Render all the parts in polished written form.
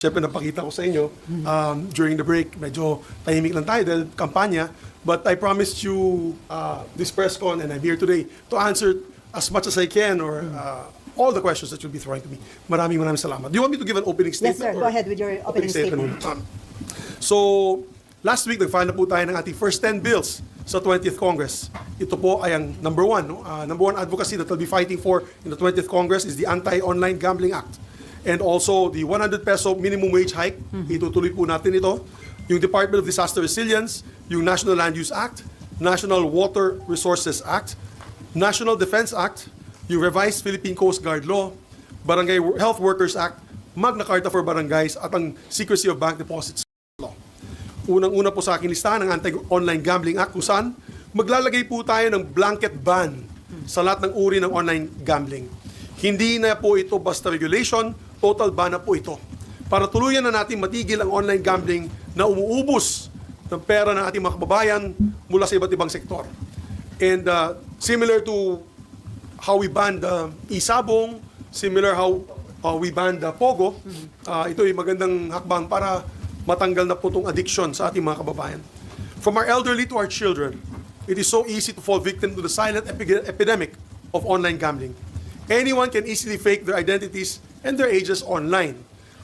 Siyempre, napakita ko sa inyo during the break, medyo tahimik lang tayo dahil kampanya. But I promised you this press con and I'm here today to answer as much as I can or all the questions that you'll be throwing to me. Maraming salamat. Do you want me to give an opening statement? Yes, sir. Go ahead with your opening statement. So, last week, nag-file na po tayo ng ating first 10 bills sa 20th Congress. Ito po ay ang number one. Number one advocacy that we'll be fighting for in the 20th Congress is the Anti-Online Gambling Act. And also, the 100 peso minimum wage hike. Itutuloy po natin ito. Yung Department of Disaster Resilience, yung National Land Use Act, National Water Resources Act, National Defense Act, yung Revised Philippine Coast Guard Law, Barangay Health Workers Act, Magna Carta for Barangays, at ang Secrecy of Bank Deposits Law. Unang-una po sa aking listahan ng Anti-Online Gambling Act kung saan maglalagay po tayo ng blanket ban sa lahat ng uri ng online gambling. Hindi na po ito basta regulation, total ban na po ito. Para tuluyan na natin matigil ang online gambling na umuubos ng pera ng ating mga kababayan mula sa iba't ibang sektor. And similar to how we banned isabong, similar how we banned Pogo, ito ay magandang hakbang para matanggal na po itong addiction sa ating mga kababayan. From our elderly to our children, it is so easy to fall victim to the silent epidemic of online gambling. Anyone can easily fake their identities and their ages online.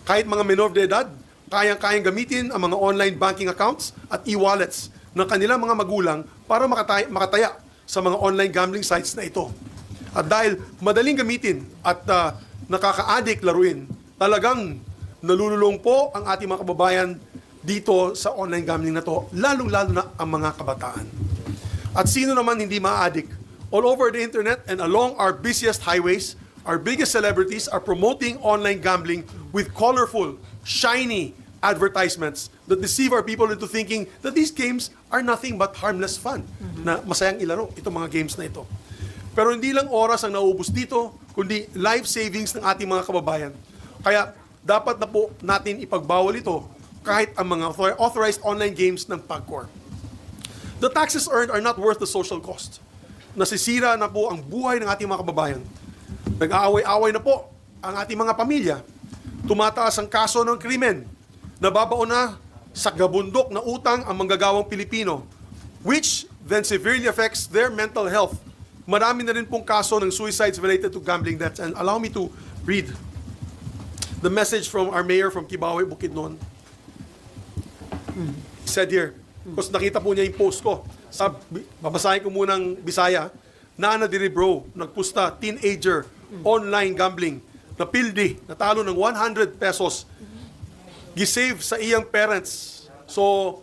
Kahit mga menor de edad, kayang-kayang gamitin ang mga online banking accounts at e-wallets ng kanilang mga magulang para makataya sa mga online gambling sites na ito. At dahil madaling gamitin at nakaka-addict laruin, talagang nalululong po ang ating mga kababayan dito sa online gambling na to, lalong-lalo na ang mga kabataan. At sino naman hindi ma-addict? All over the internet and along our busiest highways, our biggest celebrities are promoting online gambling with colorful, shiny advertisements that deceive our people into thinking that these games are nothing but harmless fun, na masayang ilaro itong mga games na ito. Pero hindi lang oras ang nauubos dito, kundi life savings ng ating mga kababayan. Kaya dapat na po natin ipagbawal ito kahit ang mga authorized online games ng PAGCOR. The taxes earned are not worth the social cost. Nasisira na po ang buhay ng ating mga kababayan. Nag-aaway-aaway na po ang ating mga pamilya. Tumataas ang kaso ng krimen. Nababaon na sa gabundok na utang ang manggagawang Pilipino, which then severely affects their mental health. Marami na rin pong kaso ng suicides related to gambling debts. And allow me to read the message from our mayor from Kibawe, Bukidnon. He said here, because nakita po niya yung post ko. Babasahin ko munang Bisaya. Nana diri bro, nagpusta, teenager, online gambling, napildi, natalo ng 100 pesos. Gisave sa iyang parents. So,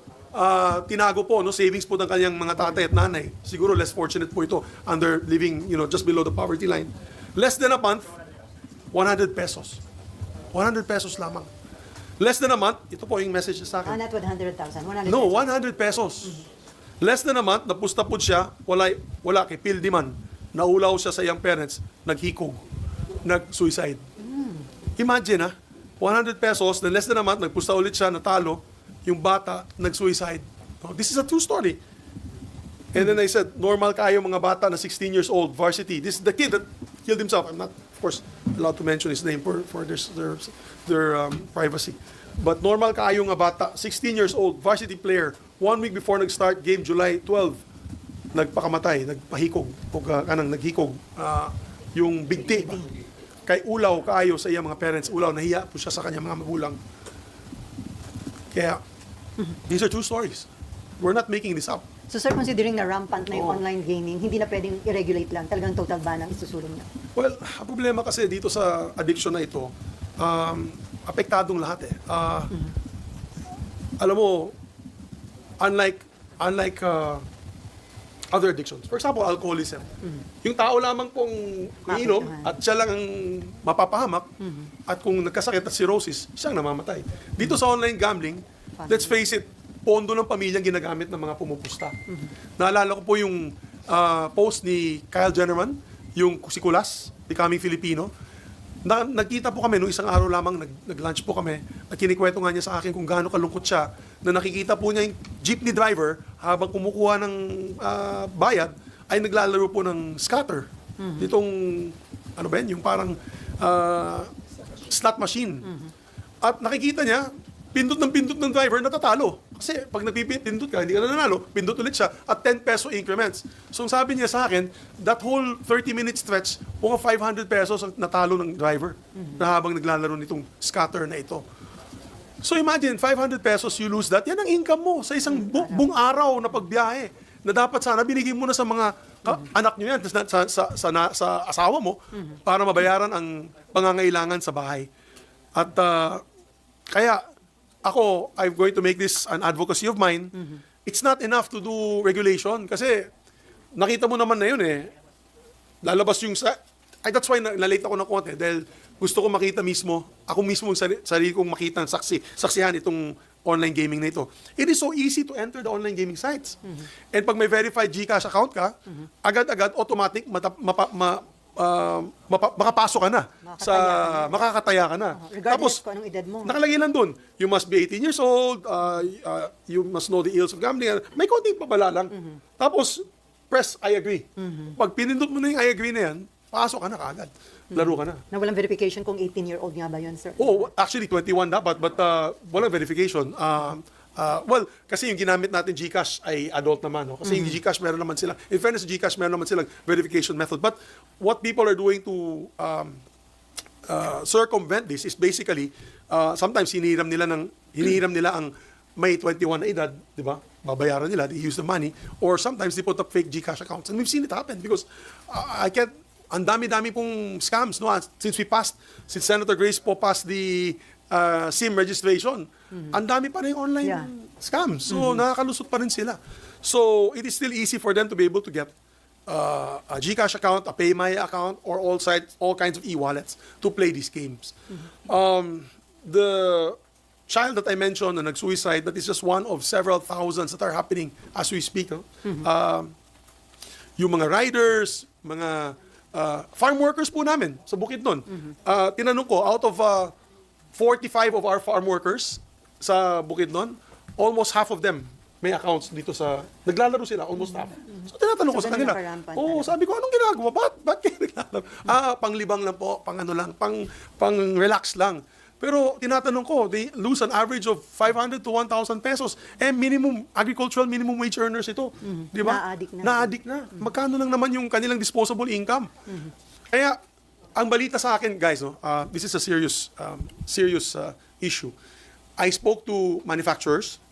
tinago po, no, savings po ng kanyang mga tatay at nanay. Siguro less fortunate po ito under living, just below the poverty line. Less than a month, 100 pesos. 100 pesos lamang. Less than a month, ito po yung message sa akin. Not 100,000, 100 No, 100 pesos. Less than a month, napusta po siya, wala kay pildi man. Naulaw siya sa iyang parents, naghikog, nag-suicide. Imagine 100 pesos, then less than a month, nagpusta ulit siya, natalo, yung bata, nag-suicide. This is a true story. And then I said, normal kayo mga bata na 16 years old, varsity. This is the kid that killed himself. I'm not, of course, allowed to mention his name for their privacy. But normal kayo nga bata, 16 years old, varsity player, 1 week before nag-start game, July 12, nagpakamatay, nagpahikog, naghikog, yung bigti. Kay ulaw kaayo sa iyang mga parents, ulaw, nahiya po siya sa kanyang mga magulang. Kaya, these are true stories. We're not making this up. So sir, considering na rampant na yung online gaming, hindi na pwedeng i-regulate lang, talagang total ban ang isusulong niya? Well, ang problema kasi dito sa addiction na ito, apektadong lahat eh. Alam mo, unlike other addictions. For example, alcoholism. Yung tao lamang pong iinom at siya lang ang mapapahamak at kung nagkasakit at cirrhosis, siyang namamatay. Dito sa online gambling, let's face it, pondo ng pamilyang ginagamit ng mga pumupusta. Naalala ko po yung post ni Kyle Jennerman, yung si Kulas, Becoming Filipino. Nagkita po kami nung isang araw lamang, nag-lunch po kami, at kinikwento nga niya sa akin kung gaano kalungkot siya na nakikita po niya yung jeepney driver habang kumukuha ng bayad ay naglalaro po ng scatter. Ditong, ano ba yun, yung parang slot machine. At nakikita niya, pindot ng driver, natatalo. Kasi pag nagpipindot ka, hindi ka na nanalo, pindot ulit siya at 10 peso increments. So sabi niya sa akin, that whole 30-minute stretch, mga 500 pesos ang natalo ng driver na habang naglalaro nitong scatter na ito. So imagine, 500 pesos, you lose that. Yan ang income mo sa isang buong araw na pagbiyahe. Na dapat sana binigay mo na sa mga anak nyo yan, sa asawa mo, para mabayaran ang pangangailangan sa bahay. At kaya, ako, I'm going to make this an advocacy of mine. It's not enough to do regulation kasi nakita mo naman na yun eh. Lalabas yung that's why na-late ako ng konti dahil gusto ko makita mismo, ako mismo sarili kong makita, saksihan itong online gaming na ito. It is so easy to enter the online gaming sites. And pag may verified GCash account ka, agad-agad, automatic, makapasok ka na. Makakataya ka na. Regardless Tapos, kung anong edad mo. nakalagay lang dun, you must be 18 years old, you must know the ills of gambling. May konting pabala lang. Tapos, press I agree. Pag pinindot mo na yung I agree na yan, pasok ka na kaagad. Laro ka na. Na walang verification kung 18-year-old nga ba yun, sir? Oh, actually 21 dapat but walang verification. Well, kasi yung ginamit natin GCash ay adult naman, no? Kasi yung GCash meron naman sila. In fairness, GCash meron naman silang verification method. But what people are doing to circumvent this is basically sometimes hinihiram nila ang may 21 na edad, di ba? Babayaran nila, they use the money, or sometimes they put up fake GCash accounts. And we've seen it happen because ang dami-dami pong scams, no? Since Senator Grace po passed the SIM registration, ang dami pa rin online scams. So, nakakalusot pa rin sila. So, it is still easy for them to be able to get a GCash account, a PayMaya account, or all kinds of e-wallets to play these games. The child that I mentioned na nag-suicide, that is just one of several thousands that are happening as we speak. No? Yung mga riders, mga farm workers po namin sa Bukidnon. Tinanong ko, out of 45 of our farm workers sa Bukidnon, almost half of them may accounts dito naglalaro sila, almost half. So tinatanong ko sa kanila, sabi ko, anong ginagawa? Ba't kayo naglalaro? Panglibang lang po, pang-relax lang. Pero tinatanong ko, they lose an average of 500 to 1,000 pesos. Agricultural minimum wage earners ito. Di ba? Na-addict na. Magkano lang naman yung kanilang disposable income. Kaya, ang balita sa akin, guys, no, this is a serious issue. I spoke to manufacturers.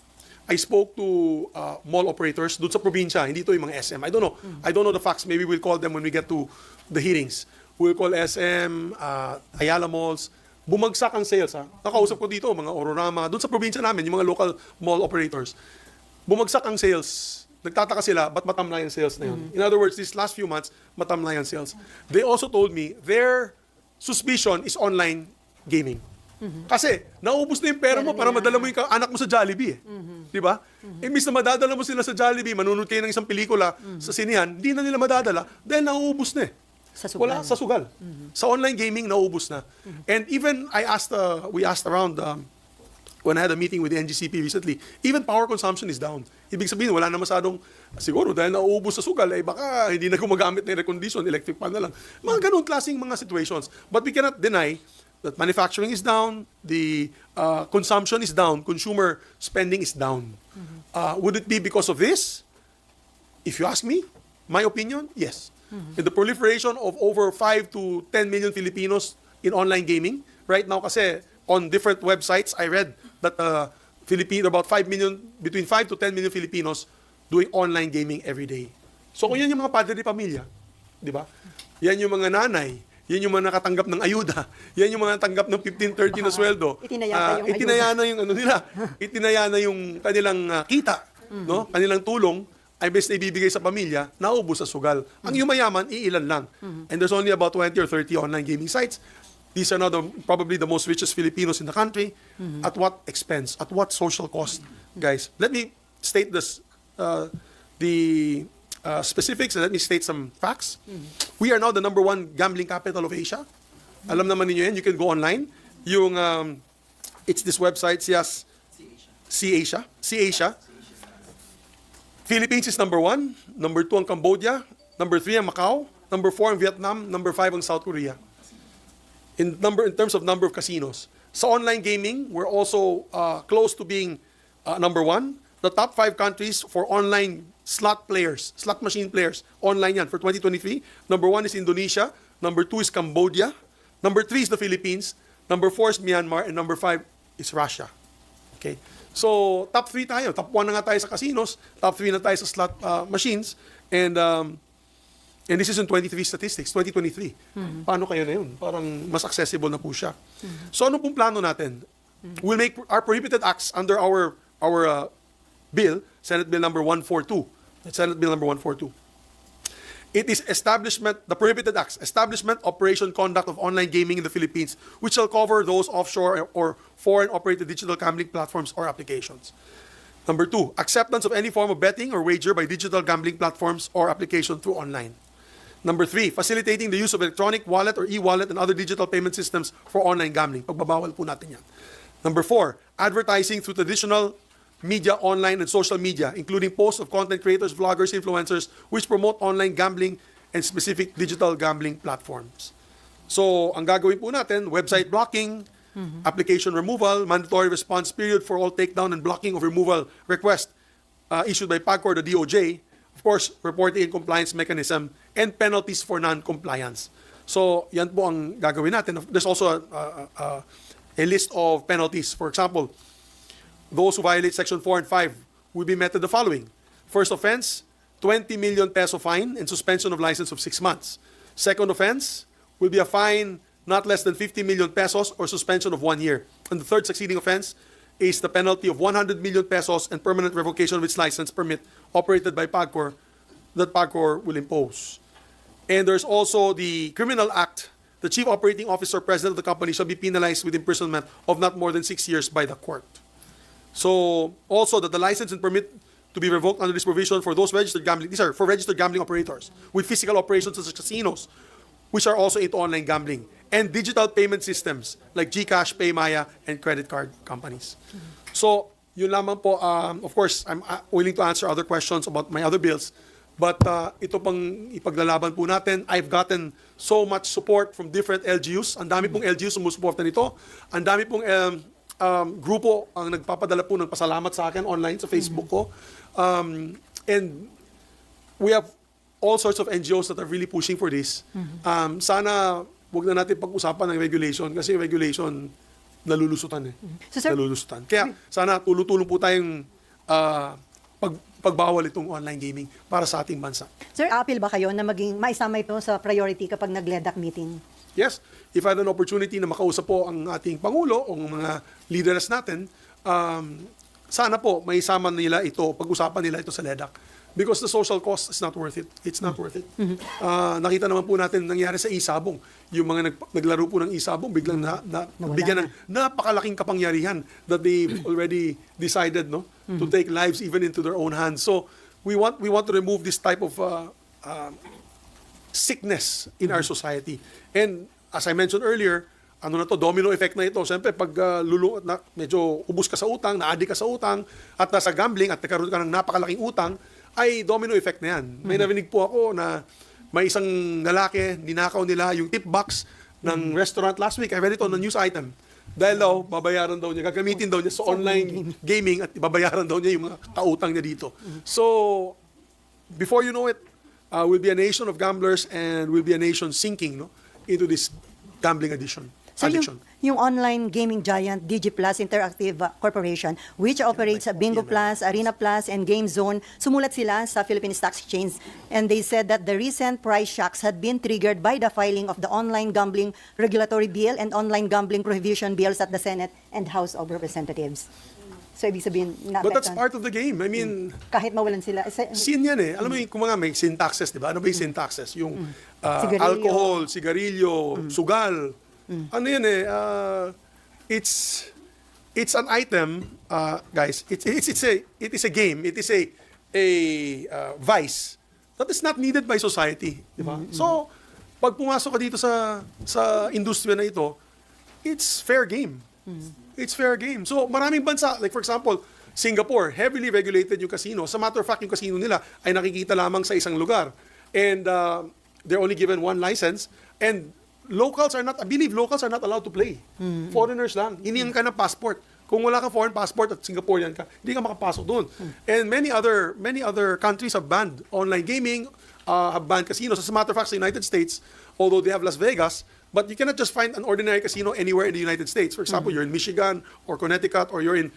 I spoke to mall operators doon sa probinsya. Hindi to yung mga SM. I don't know the facts. Maybe we'll call them when we get to the hearings. We'll call SM, Ayala Malls. Bumagsak ang sales, ha? Nakausap ko dito, mga Ororama, doon sa probinsya namin, yung mga local mall operators. Bumagsak ang sales. Nagtataka sila, ba't matamlay ang sales na yun? In other words, these last few months, matamlay ang sales. They also told me, their suspicion is online gaming. Kasi, naubos na yung pera mo para madala mo yung anak mo sa Jollibee. Di ba? Imbis na madadala mo sila sa Jollibee, manunod kayo ng isang pelikula sa sinihan, hindi na nila madadala dahil nauubos na eh. Sa sugal. Wala sa sugal. Sa online gaming, naubos na. And even we asked around when I had a meeting with the NGCP recently, even power consumption is down. Ibig sabihin, wala na masyadong, siguro dahil nauubos sa sugal, baka hindi na gumagamit ng air condition, electric fan na lang. Mga ganun klaseng mga situations. But we cannot deny that manufacturing is down, the consumption is down, consumer spending is down. Would it be because of this? If you ask me, my opinion, yes. In the proliferation of over 5 to 10 million Filipinos in online gaming. Right now kasi on different websites, I read that about 5 million, between 5 to 10 million Filipinos doing online gaming every day. So kung yan yung mga padre de pamilya, di ba? Yan yung mga nanay, yan yung mga nakatanggap ng ayuda, yan yung mga natanggap ng 15-30 na sweldo. Itinaya na yung kanilang kita, no? Kanilang tulong, ay best na ibibigay sa pamilya, naubos sa sugal. Ang yumayaman, iilan lang. And there's only about 20 or 30 online gaming sites. These are now probably the most richest Filipinos in the country. At what expense? At what social cost? Guys, let me state the specifics and let me state some facts. We are now the #1 gambling capital of Asia. Alam naman ninyo yan. You can go online. It's this website, C-Asia. Philippines is #1, #2 ang Cambodia, #3 ang Macau, #4 ang Vietnam, #5 ang South Korea. In terms of number of casinos. Sa online gaming, we're also close to being number 1. The top 5 countries for online slot players, slot machine players, online yan for 2023. Number 1 is Indonesia. Number 2 is Cambodia. Number 3 is the Philippines. Number 4 is Myanmar. And number 5 is Russia. Okay? So, top 3 tayo. Top 1 na nga tayo sa casinos. Top 3 na tayo sa slot machines. And this is in 23 statistics, 2023. Paano kayo na yun? Parang mas accessible na po siya. So, ano pong plano natin? We'll make our prohibited acts under our bill, Senate Bill number 142. Senate Bill number 142. It is the prohibited acts, establishment, operation, conduct of online gaming in the Philippines, which shall cover those offshore or foreign operated digital gambling platforms or applications. Number 2, acceptance of any form of betting or wager by digital gambling platforms or application through online. Number 3, facilitating the use of electronic wallet or e-wallet and other digital payment systems for online gambling. Pagbabawal po natin yan. Number 4, advertising through traditional media, online and social media, including posts of content creators, vloggers, influencers, which promote online gambling and specific digital gambling platforms. So, ang gagawin po natin, website blocking, application removal, mandatory response period for all takedown and blocking of removal request issued by PAGCOR, the DOJ, of course, reporting and compliance mechanism, and penalties for non-compliance. So, yan po ang gagawin natin. There's also a list of penalties. For example, those who violate Section 4 and 5 will be met with the following. First offense, 20 million peso fine and suspension of license of 6 months. Second offense will be a fine not less than 50 million pesos or suspension of 1 year. And the third succeeding offense is the penalty of 100 million pesos and permanent revocation of its license permit operated by PAGCOR that PAGCOR will impose. And there's also the Criminal Act. The chief operating officer, president of the company shall be penalized with imprisonment of not more than 6 years by the court. So, also that the license and permit to be revoked under this provision for those registered gambling, these are for registered gambling operators with physical operations such as casinos, which are also into online gambling, and digital payment systems like GCash, PayMaya, and credit card companies. So, yun lamang po. Of course, I'm willing to answer other questions about my other bills, but ito pang ipaglalaban po natin. I've gotten so much support from different LGUs. Ang dami pong LGUs sumusuporta nito. Ang dami pong grupo ang nagpapadala po ng pasalamat sa akin online sa Facebook ko. And we have all sorts of NGOs that are really pushing for this. Sana wag na natin pag-usapan ng regulation kasi yung regulation nalulusutan eh. So, sir, nalulusutan. Kaya sana tulong-tulong po tayong pagbawal itong online gaming para sa ating bansa. Sir, appeal ba kayo na maging maisama ito sa priority kapag nag-LEDAC meeting? Yes, if I had an opportunity na makausap po ang ating Pangulo o mga leaders natin, sana po may isama nila ito, pag-usapan nila ito sa LEDAC. Because the social cost is not worth it. It's not worth it. Nakita naman po natin nangyari sa isabong. Yung mga naglaro po ng isabong, biglang bigyan ng napakalaking kapangyarihan that they already decided to take lives even into their own hands. So we want to remove this type of sickness in our society. And as I mentioned earlier, domino effect na ito. Siyempre, pag medyo ubus ka sa utang, na-addict ka sa utang, at nasa gambling, at nagkaroon ka ng napakalaking utang, ay domino effect na yan. May narinig po ako na may isang lalaki, ninakaw nila yung tip box ng restaurant last week. I read it on a news item. Dahil daw, babayaran daw niya, gagamitin daw niya sa online gaming at babayaran daw niya yung mga kautang niya dito. So, before you know it, we'll be a nation of gamblers and we'll be a nation sinking into this gambling addiction. So yung online gaming giant DigiPlus Interactive Corporation, which operates Bingo Plus, Arena Plus, and Game Zone, sumulat sila sa Philippine Stock Exchange, and they said that the recent price shocks had been triggered by the filing of the online gambling regulatory bill and online gambling prohibition bills at the Senate and House of Representatives. So, ibig sabihin, but that's part of the game. I mean, kahit mawalan sila. Sin yan eh. Alam mo yung mga may sin taxes, di ba? Ano ba yung sin taxes? Yung Sigarilyo. alcohol, sigarilyo, sugal. Ano yan eh? It's an item, guys. It is a game. It is a vice that is not needed by society, di ba? So, pag pumasok ka dito sa industriya na ito, it's fair game. It's fair game. So, maraming bansa, like for example, Singapore, heavily regulated yung casino. As a matter of fact, yung casino nila ay nakikita lamang sa isang lugar. And they're only given one license. And locals are not, I believe locals are not allowed to play. Foreigners lang. Hinihingan ka ng passport. Kung wala kang foreign passport at Singaporean ka, hindi ka makapasok doon. And many other countries have banned online gaming, have banned casinos. As a matter of fact, sa United States, although they have Las Vegas, but you cannot just find an ordinary casino anywhere in the United States. For example, you're in Michigan or Connecticut or you're in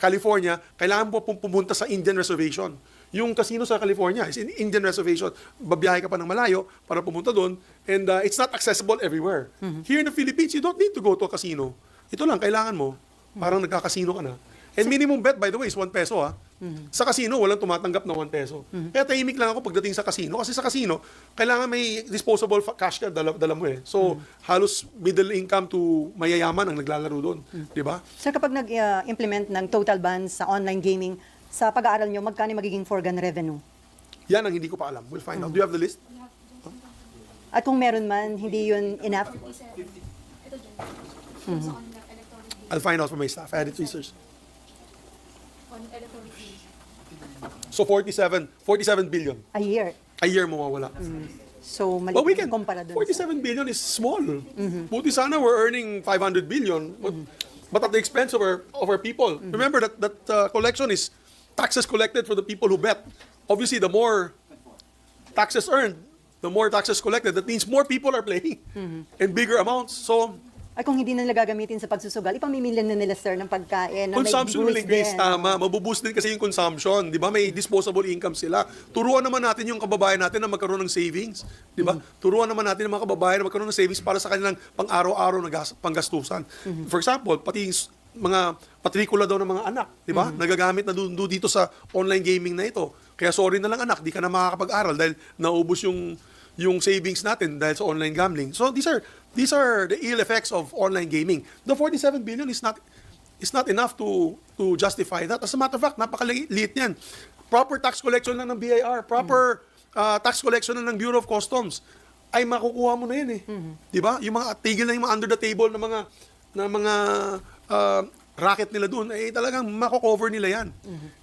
California, kailangan mo pumunta sa Indian reservation. Yung casino sa California is in Indian reservation. Babiyahe ka pa ng malayo para pumunta doon. And it's not accessible everywhere. Here in the Philippines, you don't need to go to a casino. Ito lang, kailangan mo. Parang nagkakasino ka na. And minimum bet, by the way, is 1 peso. Sa casino, walang tumatanggap na 1 peso. Kaya tahimik lang ako pagdating sa casino. Kasi sa casino, kailangan may disposable cash ka, dala mo eh. So, halos middle income to mayayaman ang naglalaro doon. Di ba? Sir, kapag nag-implement ng total ban sa online gaming, sa pag-aaral nyo, magkano magiging foregone revenue? Yan ang hindi ko pa alam. We'll find out. Do you have the list? At kung meron man, hindi yun enough? I'll find out from my staff. I had it research. So 47 billion. A year. A year mawawala. So, But we maliit can, kumpara dun. 47 billion is small. Buti sana we're earning 500 billion, but at the expense of our people. Remember that collection is taxes collected for the people who bet. Obviously, the more taxes earned, the more taxes collected. That means more people are playing and bigger amounts. So, Ay kung hindi na nila gagamitin sa pagsusugal, ipamimilyan na nila, sir, ng pagkain. Na consumption will increase. Tama. Mabuboost din kasi yung consumption. Di ba? May disposable income sila. Turuan naman natin yung kababayan natin na magkaroon ng savings. Di ba? Turuan naman natin yung mga kababayan na magkaroon ng savings para sa kanilang pang-araw-araw na panggastusan. For example, pati yung mga patrikula daw ng mga anak. Di ba? Nagagamit na doon dito sa online gaming na ito. Kaya sorry na lang anak, di ka na makakapag-aral dahil naubos yung savings natin dahil sa online gambling. So these are the ill effects of online gaming. The 47 billion is not enough to justify that. As a matter of fact, napakaliit niyan. Proper tax collection lang ng BIR, proper tax collection lang ng Bureau of Customs ay makukuha mo na yan eh. 'Di ba? Yung mga tigil na yung mga under the table na mga racket nila doon ay talagang mako-cover nila yan.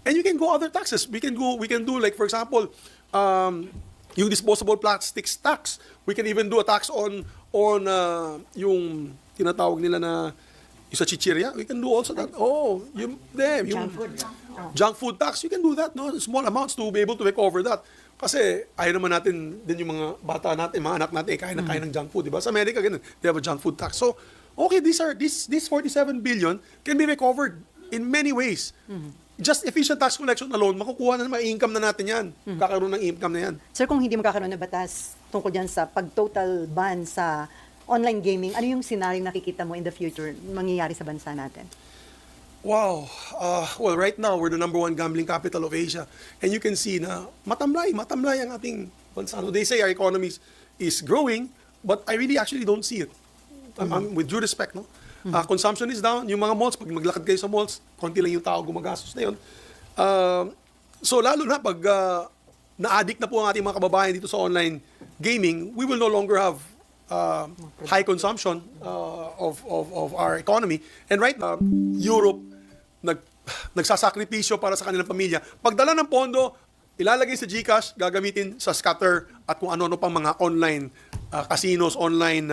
And you can go other taxes. We can do like for example, yung disposable plastics tax. We can even do a tax on yung tinatawag nila na yung sa chichirya. We can do also that. Yung junk food tax. You can do that, no? Small amounts to be able to recover that. Kasi ayaw naman natin din yung mga bata natin, mga anak natin, kain ng junk food, di ba? Sa Amerika, ganun. They have a junk food tax. So, okay, this 47 billion can be recovered in many ways. Just efficient tax collection alone, makukuha na naman, income na natin yan. Kakaroon ng income na yan. Sir, kung hindi magkakaroon ng batas tungkol dyan sa pag-total ban sa online gaming, ano yung scenario nakikita mo in the future mangyayari sa bansa natin? Wow. Well, right now, we're the #1 gambling capital of Asia. And you can see na matamlay ang ating bansa. They say our economy is growing, but I really actually don't see it. With due respect, no? Consumption is down. Yung mga malls, pag maglakad kayo sa malls, konti lang yung tao gumagastos na yun. So lalo na pag na-addict na po ang ating mga kababayan dito sa online gaming, we will no longer have high consumption of our economy. And right now, Europe, nagsasakripisyo para sa kanilang pamilya. Pagdala ng pondo, ilalagay sa GCash, gagamitin sa scatter at kung ano-ano pang mga online casinos, online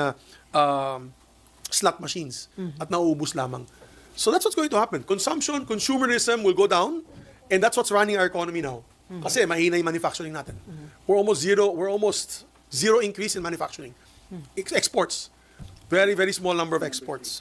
slot machines at nauubos lamang. So that's what's going to happen. Consumerism will go down and that's what's running our economy now. Kasi mahina yung manufacturing natin. We're almost zero increase in manufacturing. Exports. Very, very small number of exports.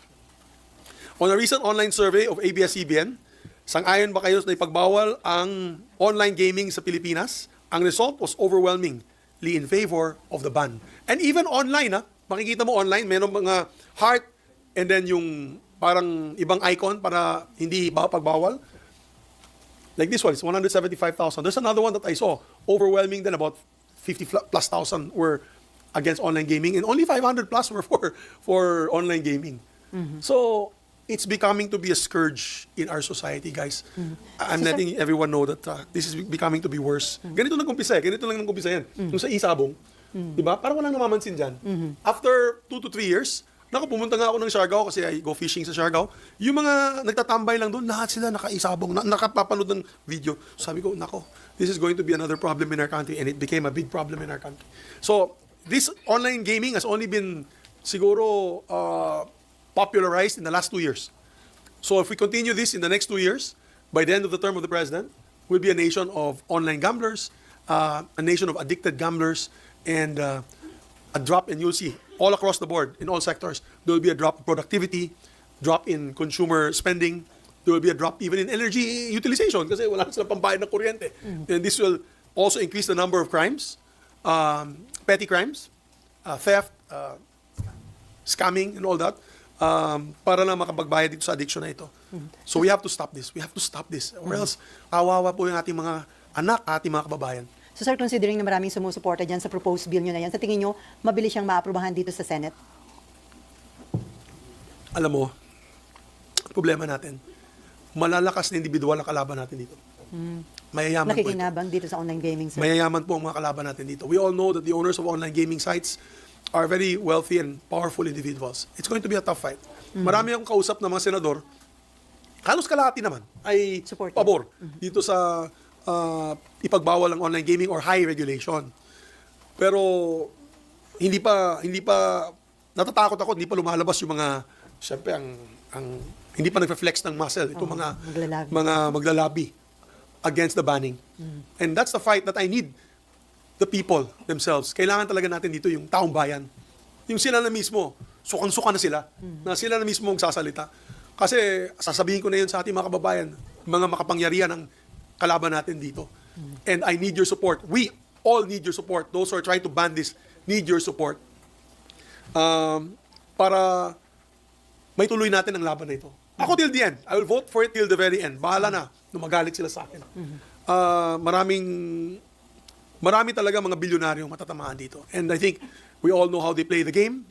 On a recent online survey of ABS-CBN, sang-ayon ba kayo na ipagbawal ang online gaming sa Pilipinas? Ang result was overwhelmingly in favor of the ban. And even online, makikita mo online, mayroong mga heart and then yung parang ibang icon para hindi pagbawal. Like this one, it's 175,000. There's another one that I saw, overwhelming then about 50 plus thousand were against online gaming and only 500 plus were for online gaming. So, it's becoming to be a scourge in our society, guys. I'm letting everyone know that this is becoming to be worse. Ganito lang nagkumpisa yan. Yung sa isabong, diba? Parang walang namamansin dyan. After 2 to 3 years, pumunta nga ako ng Siargao kasi I go fishing sa Siargao. Yung mga nagtatambay lang doon, lahat sila nakaisabong, nakapapanood ng video. Sabi ko, this is going to be another problem in our country and it became a big problem in our country. So, this online gaming has only been siguro popularized in the last 2 years. So if we continue this in the next 2 years, by the end of the term of the president, we'll be a nation of online gamblers, a nation of addicted gamblers, and a drop, and you'll see all across the board, in all sectors, there will be a drop in productivity, drop in consumer spending, there will be a drop even in energy utilization kasi wala na silang pambayad ng kuryente. And this will also increase the number of crimes, petty crimes, theft, scamming, and all that, para lang makapagbayad dito sa addiction na ito. So we have to stop this. We have to stop this. Or else, kawawa po yung ating mga anak, ating mga kababayan. So sir, considering na maraming sumusuporta dyan sa proposed bill nyo na yan, sa tingin nyo, mabilis siyang maaprubahan dito sa Senate? Alam mo, problema natin, malalakas na individual ang kalaban natin dito. Mayayaman po ito. Nakikinabang dito sa online gaming, sir? Mayayaman po ang mga kalaban natin dito. We all know that the owners of online gaming sites are very wealthy and powerful individuals. It's going to be a tough fight. Marami akong kausap na mga senador, halos kalahati naman, ay Supportive. pabor dito sa ipagbawal ang online gaming or high regulation. Pero hindi pa natatakot ako, hindi pa lumalabas yung mga, syempre hindi pa nagfe-flex ng muscle itong mga maglalabi against the banning. And that's the fight that I need the people themselves. Kailangan talaga natin dito yung taong bayan. Yung sila na mismo, sukang-suka na sila, na sila na mismo magsasalita. Kasi sasabihin ko na yun sa ating mga kababayan, mga makapangyarihan ng kalaban natin dito. And I need your support. We all need your support. Those who are trying to ban this need your support. Para may tuloy natin ang laban na ito. Ako till the end. I will vote for it till the very end. Bahala na nung magalit sila sa akin. Marami talaga mga bilyonaryo matatamaan dito. And I think we all know how they play the game.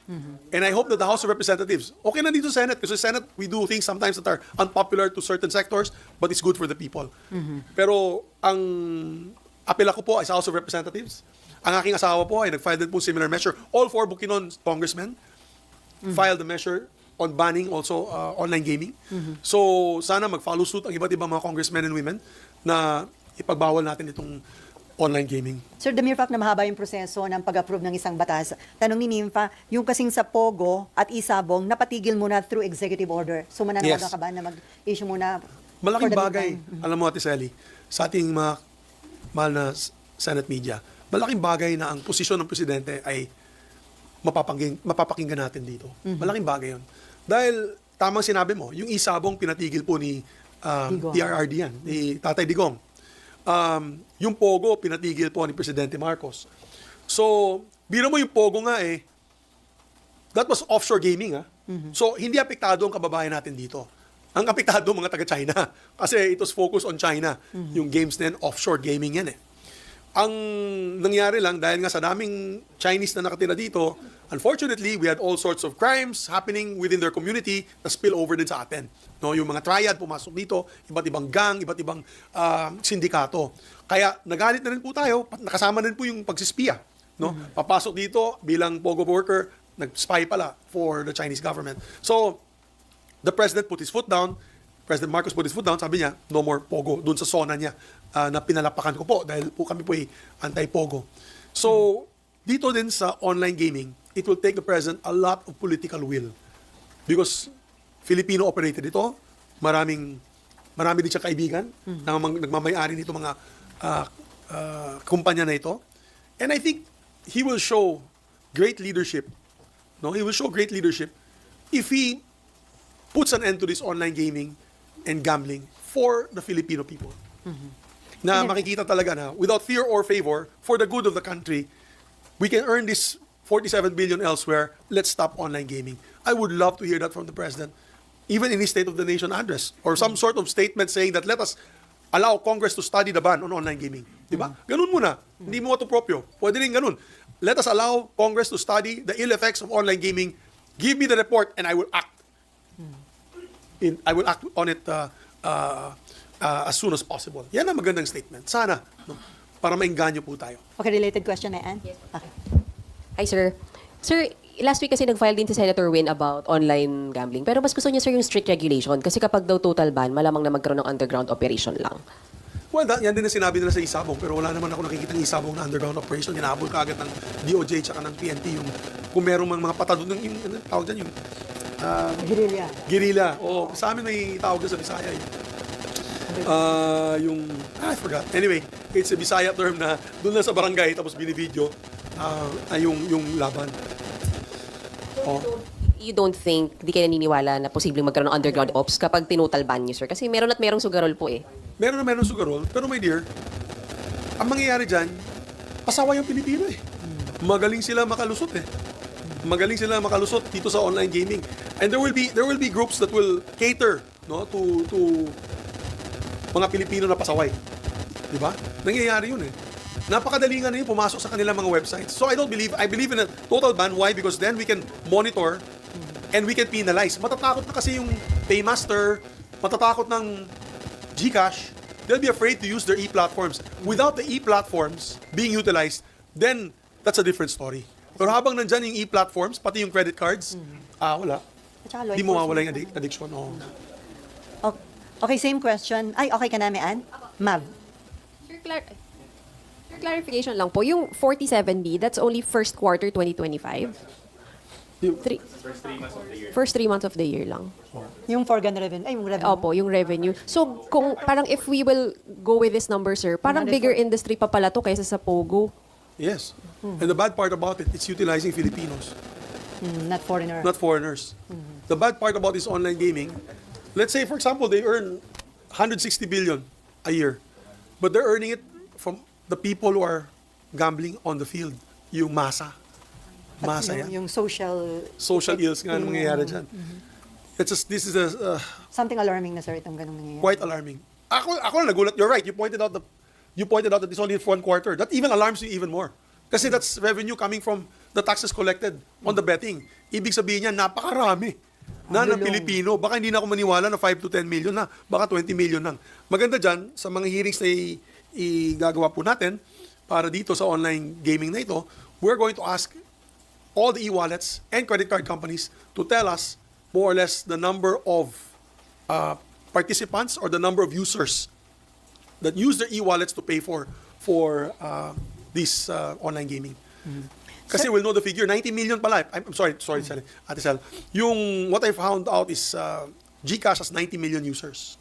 And I hope that the House of Representatives, okay na dito sa Senate, kasi sa Senate, we do things sometimes that are unpopular to certain sectors, but it's good for the people. Pero ang apela ko po ay sa House of Representatives. Ang aking asawa po ay nag-file din po similar measure. All four Bukidnon congressmen filed the measure on banning also online gaming. So sana mag-follow suit ang iba't ibang mga congressmen and women na ipagbawal natin itong online gaming. Sir, the mere fact na mahaba yung proseso ng pag-approve ng isang batas, tanong ni Nympha, yung kasing sa Pogo at Isabong, napatigil muna through executive order. So mananawagan Yes. ka ba na mag-issue muna? Malaking for the bagay, meantime? alam mo Ate Sally, sa ating mga mahal na Senate media, malaking bagay na ang posisyon ng Presidente ay mapapakinggan natin dito. Malaking bagay yun. Dahil, tamang sinabi mo, yung Isabong pinatigil po ni Digong. PRRD yan, ni Tatay Digong. Yung Pogo, pinatigil po ni Presidente Marcos. So, biro mo yung Pogo nga that was offshore gaming. So, hindi apektado ang kababayan natin dito. Ang apektado mga taga-China. Kasi it was focused on China. Yung games na yan, offshore gaming yan Ang nangyari lang, dahil nga sa daming Chinese na nakatira dito, unfortunately, we had all sorts of crimes happening within their community na spill over din sa atin. No, yung mga triad pumasok dito, iba't ibang gang, iba't ibang sindikato. Kaya nagalit na rin po tayo, nakasama rin po yung pagsispiya. No? Papasok dito bilang Pogo worker, nag-spy pala for the Chinese government. So, the President put his foot down, President Marcos put his foot down, sabi niya, no more Pogo, dun sa zona niya na pinalapakan ko po dahil po kami po ay anti-Pogo. So, dito din sa online gaming, it will take the President a lot of political will. Because Filipino operated ito, marami din siya kaibigan, na nagmamayari nito mga kumpanya na ito. And I think he will show great leadership. No, he will show great leadership if he puts an end to this online gaming and gambling for the Filipino people. Na makikita talaga na without fear or favor, for the good of the country, we can earn this 47 billion elsewhere. Let's stop online gaming. I would love to hear that from the President, even in his State of the Nation address, or some sort of statement saying that let us allow Congress to study the ban on online gaming. Diba? Ganun muna. Hindi mo ito proprio. Pwede rin ganun. Let us allow Congress to study the ill effects of online gaming. Give me the report and I will act. I will act on it as soon as possible. Yan ang magandang statement. Sana, no? Para maingganyo po tayo. Okay, related question na, Ann? Yes. Okay. Hi, sir. Sir, last week kasi nag-file din si Senator Win about online gambling. Pero mas gusto niya, sir, yung strict regulation. Kasi kapag daw total ban, malamang na magkaroon ng underground operation lang. Well, yan din na sinabi nila sa Isabong, pero wala naman ako nakikita ng Isabong na underground operation. Hinahabol ka agad ng DOJ tsaka ng PNP yung kung merong mga patado ng yung ano, tawag dyan, yung guerrilla. O, sa amin may tawag dyan sa Bisaya I forgot. Anyway, it's a Bisaya term na doon lang sa barangay tapos binibidyo ay yung laban. You don't think, di kayo naniniwala na posibleng magkaroon ng underground ops kapag tinutal ban niyo, sir? Kasi meron at merong sugarol po eh. Meron sugarol, pero my dear, ang mangyayari dyan, pasawa yung Pilipino eh. Magaling sila makalusot eh. Magaling sila makalusot dito sa online gaming. And there will be groups that will cater to mga Pilipino na pasaway. Di ba? Nangyayari yun eh. Napakadali nga na yun pumasok sa kanilang mga websites. So I believe in a total ban. Why? Because then we can monitor and we can penalize. Matatakot na kasi yung Paymaster, matatakot ng GCash. They'll be afraid to use their e-platforms. Without the e-platforms being utilized, then that's a different story. Pero habang nandyan yung e-platforms, pati yung credit cards, wala. Hindi mo mawala yung addiction. Oh. Okay, same question. Ay, okay ka na, Ann? Mav. Sir, clarification lang po. Yung 47B, that's only first quarter 2025? First 3 months of the year lang. Yung foregone revenue. Ay, yung revenue. Opo, yung revenue. So, kung parang if we will go with this number, sir, parang bigger industry pa pala to kaysa sa Pogo. Yes. And the bad part about it, it's utilizing Filipinos. Not foreigner. Not foreigners. The bad part about this online gaming, let's say, for example, they earn 160 billion a year, but they're earning it from the people who are gambling on the field. Yung masa. Masa yan. Yung social Social ills nga ang mangyayari dyan. This is something alarming na, sir, itong ganung nangyayari. quite alarming. Ako na nagulat. You're right. You pointed out that it's only one quarter. That even alarms you even more. Kasi that's revenue coming from the taxes collected on the betting. Ibig sabihin niya, napakarami na ng Pilipino. Baka hindi na ako maniwala na 5 to 10 million na. Baka 20 million lang. Maganda dyan, sa mga hearings na igagawa po natin para dito sa online gaming na ito, we're going to ask all the e-wallets and credit card companies to tell us more or less the number of participants or the number of users that use their e-wallets to pay for this online gaming. Kasi we'll know the figure, 90 million pala. I'm sorry, Sally, Ate Sal. Yung what I found out is GCash has 90 million users.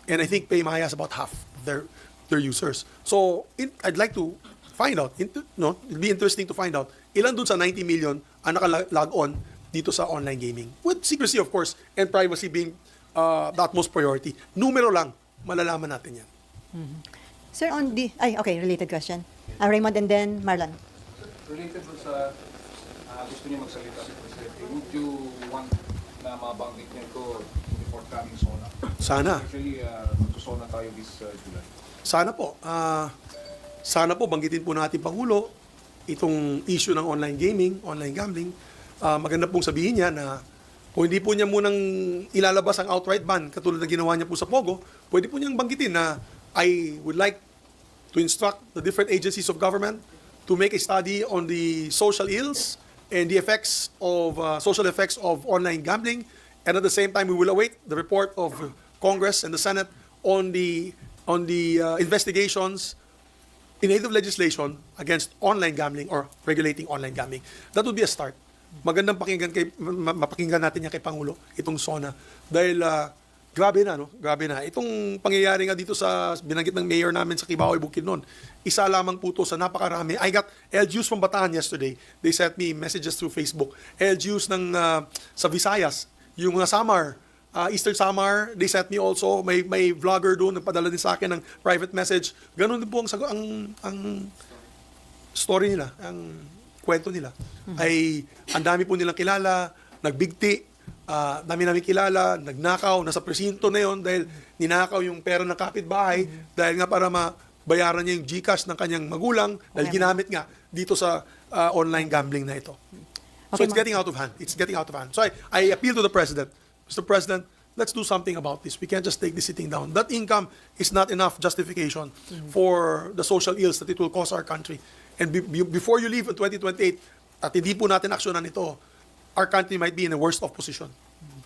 And I think Paymaya has about half of their users. So I'd like to find out, it'd be interesting to find out ilan dun sa 90 million ang naka-log on dito sa online gaming. With secrecy, of course, and privacy being the utmost priority. Numero lang, malalaman natin yan. Sir, related question. Raymond and then Marlon. Related po sa gusto niyo magsalita si Presidente, would you want na mabanggit niyo ito in the forthcoming SONA? Sana. Actually, magsusona tayo this July. Sana po. Sana po banggitin po natin Pangulo itong issue ng online gaming, online gambling. Maganda pong sabihin niya na kung hindi po niya munang ilalabas ang outright ban katulad na ginawa niya po sa Pogo, pwede po niyang banggitin na I would like to instruct the different agencies of government to make a study on the social ills and the effects of social effects of online gambling, and at the same time we will await the report of Congress and the Senate on the investigations in aid of legislation against online gambling or regulating online gambling. That would be a start. Magandang mapakinggan natin yan kay Pangulo, itong SONA. Dahil grabe na, no? Grabe na. Itong pangyayari nga dito sa binanggit ng mayor namin sa Kibaoy, Bukidnon, isa lamang po to sa napakarami. I got LGUs from Bataan yesterday. They sent me messages through Facebook. LGUs sa Visayas, yung Samar, Eastern Samar, they sent me also, may vlogger doon, nagpadala din sa akin ng private message. Ganun din po ang story nila, ang kwento nila. Ay, ang dami po nilang kilala, nagbigti, dami namin kilala, nagnakaw, nasa presinto na yon dahil ninakaw yung pera ng kapitbahay dahil nga para mabayaran niya yung GCash ng kanyang magulang dahil ginamit nga dito sa online gambling na ito. So it's getting out of hand. It's getting out of hand. So I appeal to the President. Mr. President, let's do something about this. We can't just take this sitting down. That income is not enough justification for the social ills that it will cause our country. And before you leave in 2028, at hindi po natin aksyonan ito, our country might be in a worse off position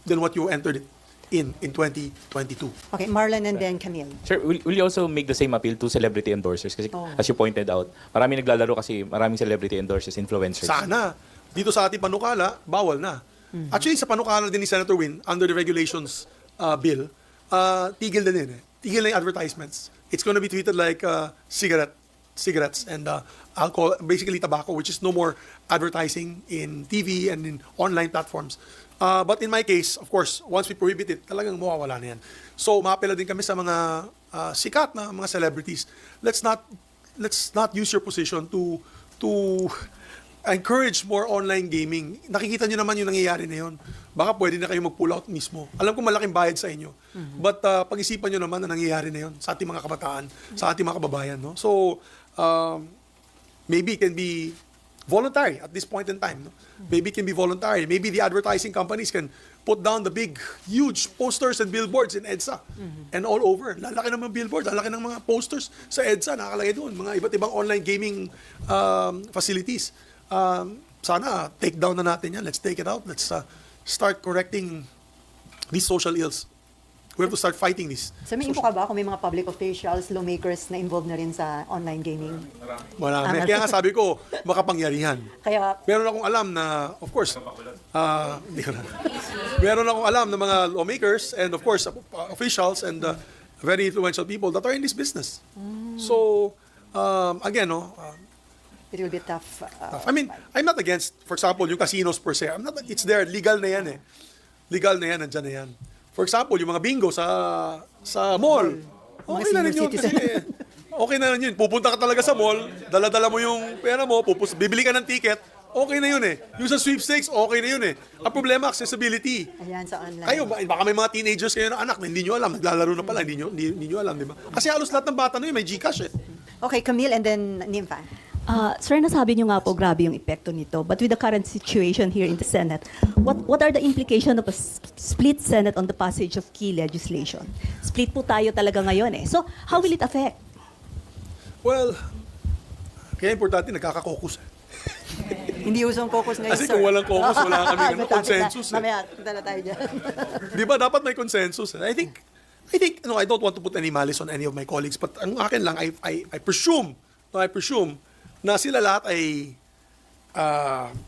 than what you entered it. in 2022. Okay, Marlon and then Camille. Sir, will you also make the same appeal to celebrity endorsers? Kasi as you pointed out, marami naglalaro kasi maraming celebrity endorsers, influencers. Sana. Dito sa ating panukala, bawal na. Actually, sa panukala din ni Senator Win, under the regulations bill, tigil na din eh. Tigil na yung advertisements. It's gonna be treated like cigarettes and alcohol, basically tobacco, which is no more advertising in TV and in online platforms. But in my case, of course, once we prohibit it, talagang mawawala na yan. So, maapela din kami sa mga sikat na mga celebrities. Let's not use your position to encourage more online gaming. Nakikita nyo naman yung nangyayari na yun. Baka pwede na kayo mag-pull out mismo. Alam ko malaking bayad sa inyo. But pag-isipan nyo naman na nangyayari na yun sa ating mga kabataan, sa ating mga kababayan. No? So, maybe it can be voluntary at this point in time. No? Maybe it can be voluntary. Maybe the advertising companies can put down the big, huge posters and billboards in EDSA and all over. Lalaki ng mga billboards, lalaki ng mga posters sa EDSA, nakalagay doon. Mga iba't ibang online gaming facilities. Sana take down na natin yan. Let's take it out. Let's start correcting these social ills. We have to start fighting this. So may info ka ba kung may mga public officials, lawmakers na involved na rin sa online gaming? Marami. Kaya nga sabi ko, makapangyarihan. Kaya, Meron akong alam na, of course, hindi ko na. Meron akong alam na mga lawmakers and of course, officials and very influential people that are in this business. So, again, no, it will be tough. I mean, I'm not against, for example, yung casinos per se. It's there, legal na yan eh. Legal na yan, nandyan na yan. For example, yung mga bingo sa mall. Okay na rin yun. Kasi, okay na rin yun. Pupunta ka talaga sa mall, dala-dala mo yung pera mo, bibili ka ng ticket, okay na yun eh. Yung sa sweepstakes, okay na yun eh. Ang problema, accessibility. Ayan, sa online. Kayo, baka may mga teenagers kayo na anak na hindi nyo alam, naglalaro na pala, hindi nyo alam, di ba? Kasi halos lahat ng bata na yun, may Gcash eh. Okay, Camille and then Nympha. Sir, nasabi niyo nga po grabe yung epekto nito. But with the current situation here in the Senate, what are the implications of a split Senate on the passage of key legislation? Split po tayo talaga ngayon eh. So, how will it affect? Well, kaya importante, nagkaka-caucus eh. Hindi usong caucus ngayon, Kasi sir. kung walang caucus, wala kaming consensus eh. Mamaya, punta na tayo dyan. Di ba, dapat may consensus eh. I think, no, I don't want to put any malice on any of my colleagues, but ang akin lang, I presume na sila lahat ay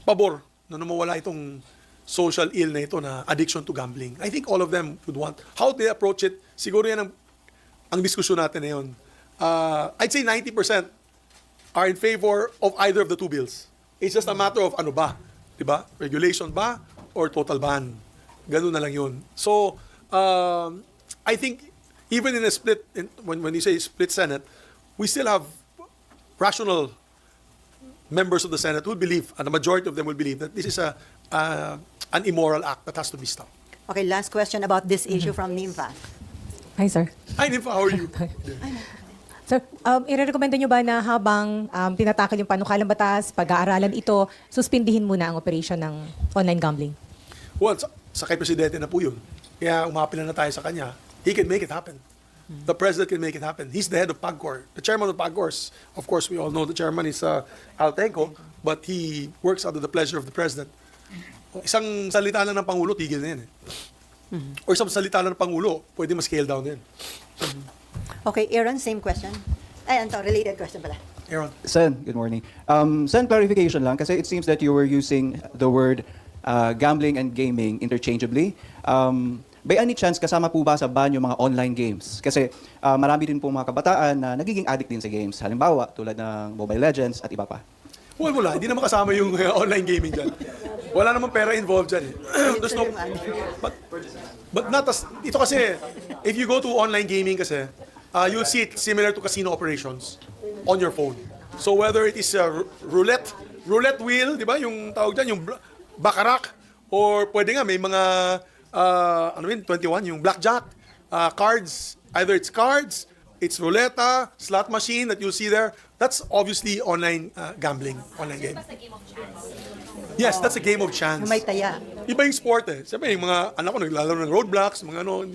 pabor na mawala itong social ill na ito na addiction to gambling. I think all of them would want. How they approach it, siguro yan ang diskusyon natin na yun. I'd say 90% are in favor of either of the two bills. It's just a matter of ano ba? Diba? Regulation ba or total ban? Ganun na lang yun. So, I think even in a split, when you say split Senate, we still have rational members of the Senate will believe, and the majority of them will believe, that this is an immoral act that has to be stopped. Okay, last question about this issue from Nympha. Hi, sir. Hi, Nympha, how are you? Sir, irerekomenda nyo ba na habang tinatakal yung panukalang batas, pag-aaralan ito, suspindihin muna ang operation ng online gambling? Well, sa kay Presidente na po yun. Kaya umapila na tayo sa kanya. He can make it happen. The President can make it happen. He's the head of PAGCOR. The chairman of PAGCOR, of course, we all know the chairman is Altenco, but he works under the pleasure of the President. Isang salita lang ng Pangulo, tigil na yan eh. O isang salita lang ng Pangulo, pwede ma-scale down din. Okay, Aaron, same question. Ay, ito, related question pala. Aaron. Sen, good morning. Sen, clarification lang kasi it seems that you were using the word gambling and gaming interchangeably. By any chance, kasama po ba sa ban yung mga online games? Kasi marami din po mga kabataan na nagiging addict din sa games. Halimbawa, tulad ng Mobile Legends at iba pa. Well, wala. Hindi naman kasama yung online gaming dyan. Wala namang pera involved dyan eh. There's no, but not as, ito kasi, if you go to online gaming kasi, you'll see it similar to casino operations on your phone. So whether it is a roulette wheel, di ba? Yung tawag dyan, yung baccarat, or pwede nga may mga 21, yung blackjack, cards, either it's cards, it's roulette, slot machine that you'll see there. That's obviously online gambling, online game. Yes, that's a game of chance. Yung may taya. Iba yung sport eh. Siyempre, yung mga anak ko naglalaro ng roadblocks, mga ano,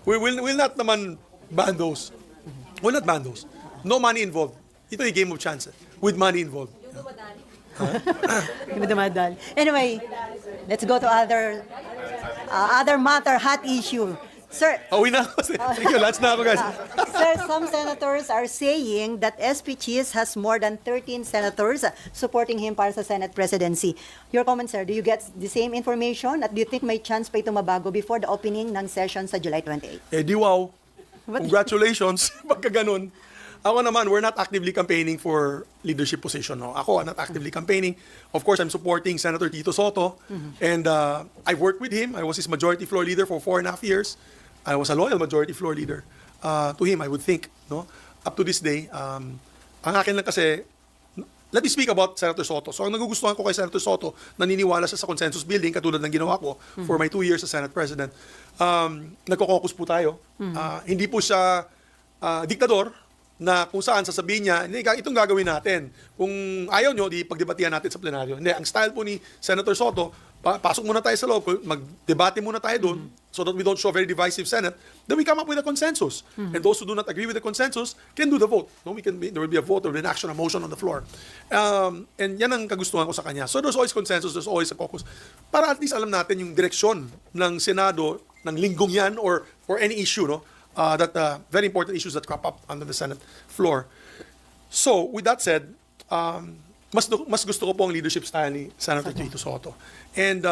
we'll not naman ban those. We'll not ban those. No money involved. Ito yung game of chance eh, with money involved. Hindi dumadal. Anyway, let's go to other matter, hot issue. Sir, Uwi na ako. Thank you. Lunch na ako, guys. Sir, some senators are saying that SP Cheese has more than 13 senators supporting him para sa Senate presidency. Your comment, sir, do you get the same information at do you think may chance pa ito mabago before the opening ng session sa July 28? Eh, di wow. Congratulations. Pagka ganun. Ako naman, we're not actively campaigning for leadership position. No? Ako, I'm not actively campaigning. Of course, I'm supporting Senator Tito Soto. And I've worked with him. I was his majority floor leader for 4.5 years. I was a loyal majority floor leader to him, I would think. No? Up to this day, ang akin lang kasi, let me speak about Senator Soto. So, ang nagugustuhan ko kay Senator Soto, naniniwala siya sa consensus building, katulad ng ginawa ko for my 2 years as Senate President. Nagko-caucus po tayo. Hindi po siya diktador, na kung saan sasabihin niya, hindi, itong gagawin natin. Kung ayaw nyo, di pagdebatihan natin sa plenaryo. Hindi, ang style po ni Senator Soto, pasok muna tayo sa loob, magdebate muna tayo doon, so that we don't show a very divisive Senate, then we come up with a consensus. And those who do not agree with the consensus can do the vote. No, there will be a vote, there will be an action, a motion on the floor. And yan ang kagustuhan ko sa kanya. So there's always consensus, there's always a caucus. Para at least alam natin yung direksyon ng Senado, ng linggong yan, or for any issue, no? Very important issues that crop up under the Senate floor. So, with that said, mas gusto ko po ang leadership style ni Senator Tito Soto. And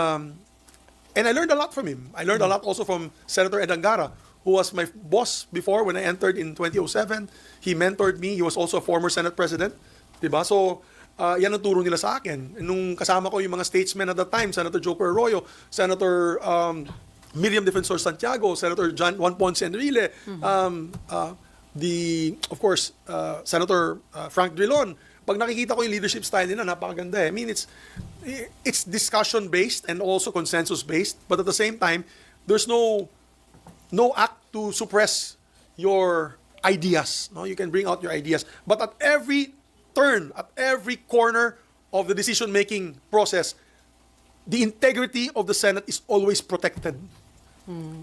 I learned a lot from him. I learned a lot also from Senator Ed Angara, who was my boss before when I entered in 2007. He mentored me. He was also a former Senate President. Diba? So, yan ang turo nila sa akin. Nung kasama ko yung mga statesmen at that time, Senator Joker Arroyo, Senator Miriam Defensor Santiago, Senator Juan Ponce Enrile, of course, Senator Frank Drilon. Pag nakikita ko yung leadership style nila, napakaganda eh. I mean, it's discussion-based and also consensus-based, but at the same time, there's no act to suppress your ideas. No? You can bring out your ideas. But at every turn, at every corner of the decision-making process, the integrity of the Senate is always protected.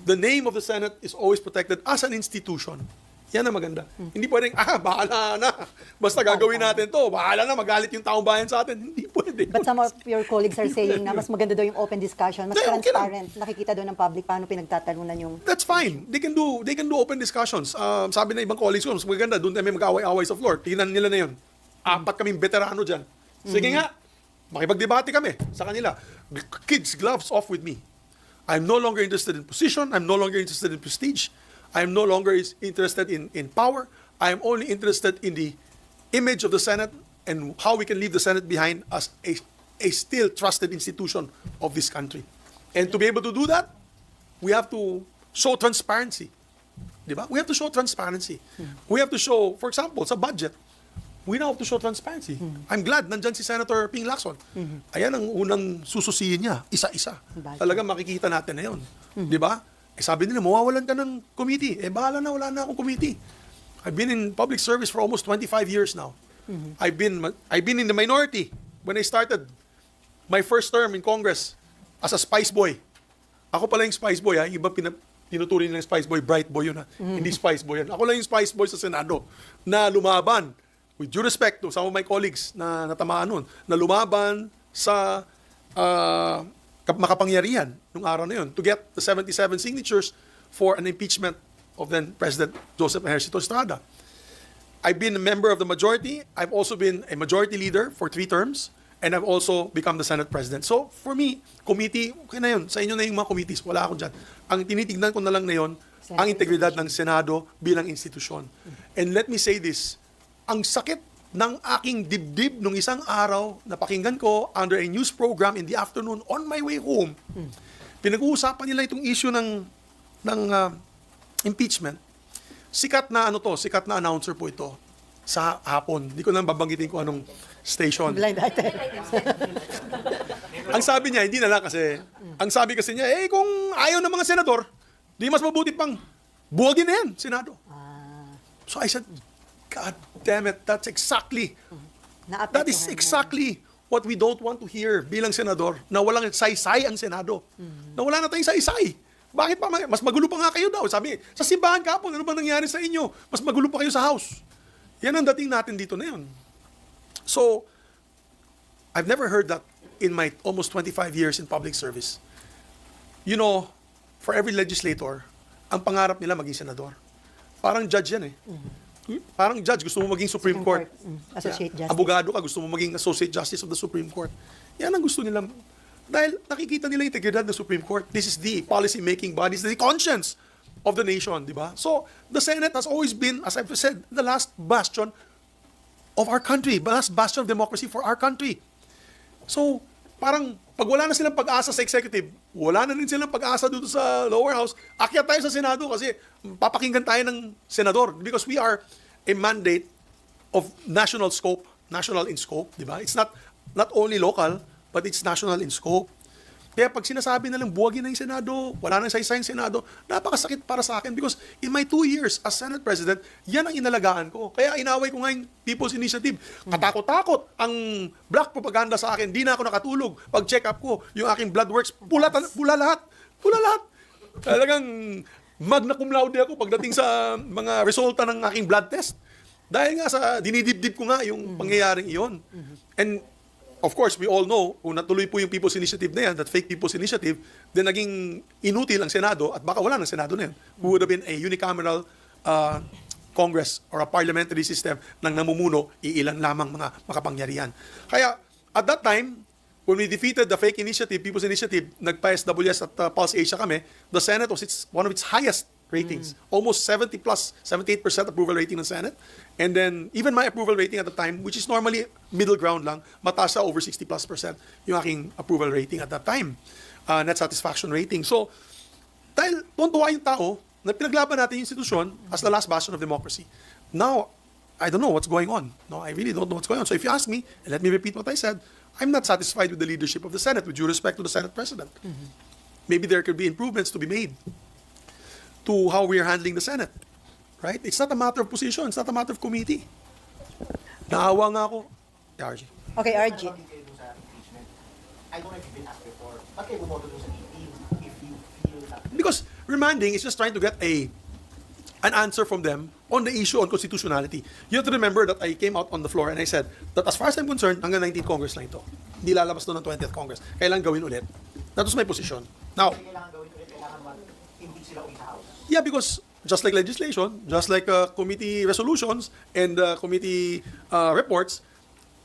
The name of the Senate is always protected as an institution. Yan ang maganda. Hindi pwedeng, bahala na. Basta gagawin natin to. Bahala na, magalit yung taong bayan sa atin. Hindi pwede. But some of your colleagues are saying na mas maganda daw yung open discussion, mas Okay transparent. Nakikita doon ng public paano pinagtatalunan yung... That's fine. They can do open discussions. Sabi na ibang colleagues ko, mas maganda, doon tayo may mag-away-away sa floor. Tingnan nila na yun. 4 kaming veterano dyan. Sige nga, makipagdebate kami sa kanila. Kids, gloves off with me. I'm no longer interested in position. I'm no longer interested in prestige. I'm no longer interested in power. I'm only interested in the image of the Senate and how we can leave the Senate behind as a still trusted institution of this country. And to be able to do that, we have to show transparency. Diba? We have to show transparency. We have to show, for example, sa budget, we now have to show transparency. I'm glad nandyan si Senator Ping Lacson. Ayan ang unang sususihin niya, isa-isa. Talagang makikita natin na yun. Di ba? Sabi nila, mawawalan ka ng committee. Bahala na, wala na akong committee. I've been in public service for almost 25 years now. I've been in the minority when I started my first term in Congress as a Spice Boy. Ako pala yung Spice Boy. Yung iba tinuturing ng Spice Boy, Bright Boy yun. Hindi Spice Boy yun. Ako lang yung Spice Boy sa Senado na lumaban, with due respect to some of my colleagues na natamaan nun, na lumaban sa makapangyarihan nung araw na yun to get the 77 signatures for an impeachment of then President Joseph Ejercito Estrada. I've been a member of the majority. I've also been a majority leader for 3 terms. And I've also become the Senate President. So, for me, committee, okay na yun. Sa inyo na yung mga committees. Wala ako dyan. Ang tinitignan ko na lang na yun, ang integridad ng Senado bilang institusyon. And let me say this, ang sakit ng aking dibdib nung isang araw na pakinggan ko under a news program in the afternoon on my way home. Pinag-uusapan nila itong issue ng impeachment. Sikat na announcer po ito sa hapon. Hindi ko lang babanggitin ko anong station. Blind item. Ang sabi niya, hindi na lang kasi, ang sabi kasi niya, kung ayaw ng mga senador, di mas mabuti pang buwagin na yan, Senado. So I said, God damn it, that is exactly what we don't want to hear bilang senador, na walang saysay ang Senado. Na wala na tayong saysay. Bakit pa? Mas magulo pa nga kayo daw. Sabi, sa simbahan kapon, ano ba nangyari sa inyo? Mas magulo pa kayo sa House. Yan ang dating natin dito na yun. So, I've never heard that in my almost 25 years in public service. You know, for every legislator, ang pangarap nila maging senador. Parang judge yan eh. Parang judge, gusto mo maging Supreme Court. Associate Justice. Abogado ka, gusto mo maging Associate Justice of the Supreme Court. Yan ang gusto nila. Dahil nakikita nila yung integridad ng Supreme Court. This is the policy-making body, this is the conscience of the nation, di ba? So, the Senate has always been, as I've said, the last bastion of our country, the last bastion of democracy for our country. So, parang pag wala na silang pag-asa sa executive, wala na rin silang pag-asa dito sa lower house, akyat tayo sa Senado kasi papakinggan tayo ng senador because we are a mandate of national scope, national in scope, di ba? It's not only local, but it's national in scope. Kaya pag sinasabi na lang buwagin na yung Senado, wala nang saysay yung Senado, napakasakit para sa akin because in my 2 years as Senate President, yan ang inalagaan ko. Kaya inaway ko nga yung People's Initiative. Katakot-takot ang black propaganda sa akin. Di na ako nakatulog. Pag check up ko, yung aking blood works, pula lahat. Pula lahat. Talagang magna cum laude ako pagdating sa mga resulta ng aking blood test. Dahil nga sa dinidibdib ko nga yung pangyayaring iyon. And of course, we all know, kung natuloy po yung People's Initiative na yan, that fake People's Initiative, then naging inutil ang Senado at baka wala ng Senado na yan. Who would have been a unicameral Congress or a parliamentary system ng namumuno, iilan lamang mga makapangyarihan. Kaya, at that time, when we defeated the fake initiative, People's Initiative, nagpa-SWS at Pulse Asia kami, the Senate was one of its highest ratings. Almost 70 plus, 78% approval rating ng Senate. And then, even my approval rating at the time, which is normally middle ground lang, mataas siya over 60 plus percent yung aking approval rating at that time. Net satisfaction rating. So, dahil tuwa yung tao na pinaglaban natin yung institusyon as the last bastion of democracy. Now, I don't know what's going on. No, I really don't know what's going on. So if you ask me, and let me repeat what I said, I'm not satisfied with the leadership of the Senate, with due respect to the Senate President. Maybe there could be improvements to be made to how we are handling the Senate. Right? It's not a matter of position. It's not a matter of committee. Naawa nga ako. RG. Okay, RG. I don't know if you've been asked before, ba't kayo bumoto doon sa 18 if you feel that... Because remanding is just trying to get an answer from them on the issue on constitutionality. You have to remember that I came out on the floor and I said that as far as I'm concerned, hanggang 19th Congress lang ito. Hindi lalabas doon ng 20th Congress. Kailangan gawin ulit. That was my position. Now, Kailangan gawin ulit, kailangan impeach sila ulit sa House. yeah, because just like legislation, just like committee resolutions and committee reports,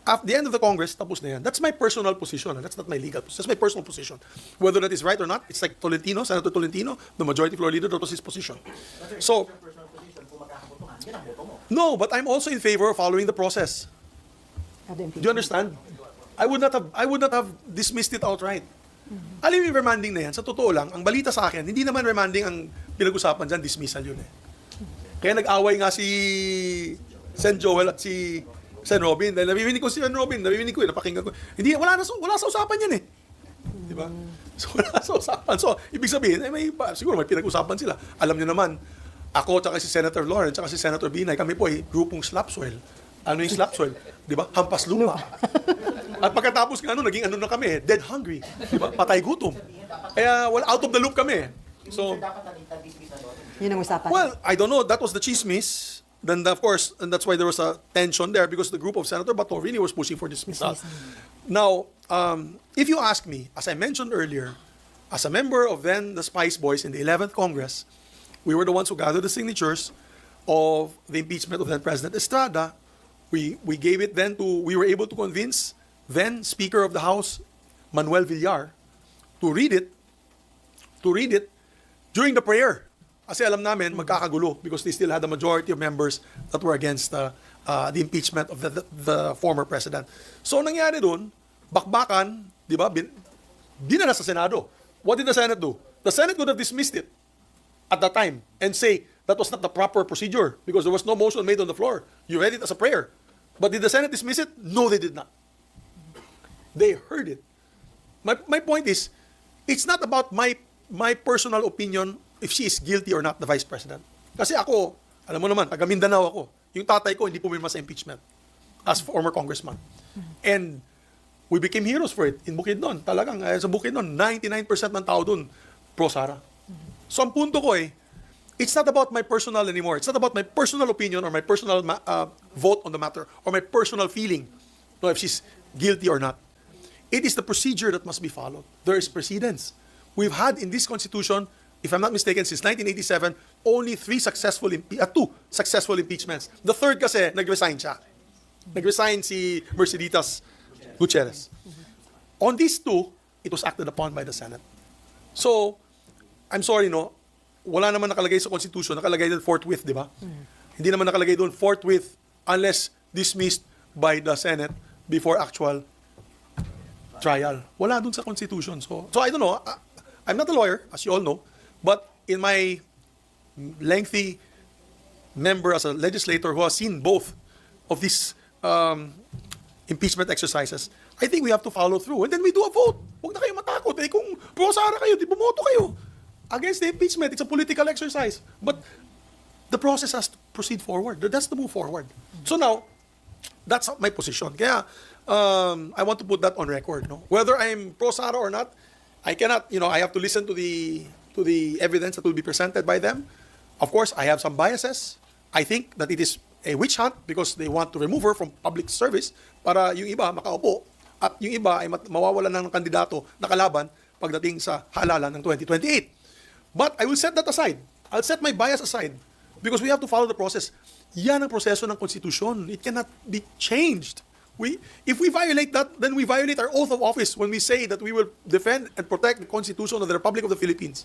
at the end of the Congress, tapos na yan. That's my personal position. That's not my legal position. That's my personal position. Whether that is right or not, it's like Tolentino, Senator Tolentino, the majority floor leader, that was his position. So, Personal position, kung magkakabotohan, yan ang boto mo. no, but I'm also in favor of following the process. Do you understand? I would not have dismissed it outright. Alam mo yung remanding na yan, sa totoo lang, ang balita sa akin, hindi naman remanding ang pinag-usapan dyan, dismissal yun eh. Kaya nag-away nga si Sen Joel at si Sen Robin. Dahil nabibinig ko si Sen Robin, napakinggan ko. Hindi, wala sa usapan yan eh. Di ba? So, wala sa usapan. So, ibig sabihin, siguro may pinag-usapan sila. Alam niyo naman, ako, tsaka si Senator Lawrence, tsaka si Senator Binay, kami po ay grupong slapswell. Ano yung slapswell? Di ba? Hampas lupa. At pagkatapos nga naging na kami, dead hungry. Di ba? Patay gutom. Kaya, out of the loop kami. So, Yun ang usapan. well, I don't know. That was the chismis. Then, of course, and that's why there was a tension there because the group of Senator Bato really was pushing for dismissal. Now, if you ask me, as I mentioned earlier, as a member of then the Spice Boys in the 11th Congress, we were the ones who gathered the signatures of the impeachment of then President Estrada. We gave it then we were able to convince then Speaker of the House, Manuel Villar, to read it during the prayer. Kasi alam namin, magkakagulo because they still had a majority of members that were against the impeachment of the former president. So, nangyari doon, bakbakan, di ba, dinala sa Senado. What did the Senate do? The Senate could have dismissed it at that time and say that was not the proper procedure because there was no motion made on the floor. You read it as a prayer. But did the Senate dismiss it? No, they did not. They heard it. My point is, it's not about my personal opinion if she is guilty or not, the Vice President. Kasi ako, alam mo naman, taga Mindanao ako. Yung tatay ko, hindi pumirma sa impeachment as former congressman. And we became heroes for it in Bukidnon. Talagang, sa Bukidnon, 99% ng tao dun, pro-Sara. So, ang punto ko it's not about my personal anymore. It's not about my personal opinion or my personal vote on the matter or my personal feeling, if she's guilty or not. It is the procedure that must be followed. There is precedence. We've had in this Constitution if I'm not mistaken, since 1987, only two successful impeachments. The third kasi, nag-resign siya. Nag-resign si Merceditas Gutierrez. On these two, it was acted upon by the Senate. So, I'm sorry, no, wala naman nakalagay sa Constitution, nakalagay doon forthwith, di ba? Hindi naman nakalagay doon forthwith unless dismissed by the Senate before actual trial. Wala doon sa Constitution. So I don't know. I'm not a lawyer, as you all know, but in my lengthy member as a legislator who has seen both of these impeachment exercises, I think we have to follow through. And then we do a vote. Huwag na kayo matakot. Eh, kung pro-Sara kayo, di bumoto kayo against the impeachment. It's a political exercise. But the process has to proceed forward. That's to move forward. So now, that's my position. Kaya, I want to put that on record. No? Whether I'm pro-Sara or not, I cannot, I have to listen to the evidence that will be presented by them. Of course, I have some biases. I think that it is a witch hunt because they want to remove her from public service para yung iba makaupo at yung iba ay mawawalan ng kandidato na kalaban pagdating sa halalan ng 2028. But I will set that aside. I'll set my bias aside because we have to follow the process. Yan ang proseso ng Constitution. It cannot be changed. If we violate that, then we violate our oath of office when we say that we will defend and protect the Constitution of the Republic of the Philippines.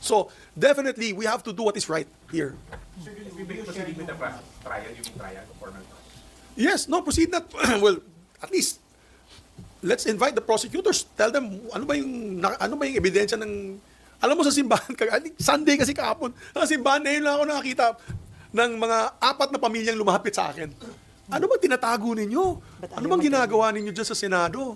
So, definitely, we have to do what is right here. Yes, no, proceed not. Well, at least, let's invite the prosecutors. Tell them, ano ba yung ebidensya ng... Alam mo sa simbahan, Sunday kasi kahapon, sa simbahan na yun lang ako nakakita ng mga 4 na pamilyang lumapit sa akin. Ano bang tinatago ninyo? Ano bang ginagawa ninyo dyan sa Senado?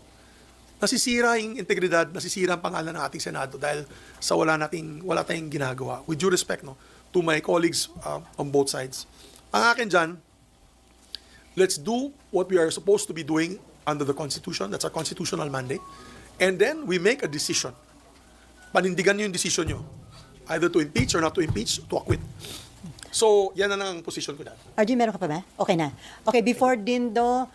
Nasisira yung integridad, nasisira ang pangalan ng ating Senado dahil sa wala tayong ginagawa. With due respect, no, to my colleagues on both sides. Ang akin dyan, let's do what we are supposed to be doing under the Constitution. That's our constitutional mandate. And then we make a decision. Panindigan nyo yung decision nyo. Either to impeach or not to impeach, to acquit. So, yan na ang position ko dyan. RJ, meron ka pa ba? Okay na. Okay, before Dindo,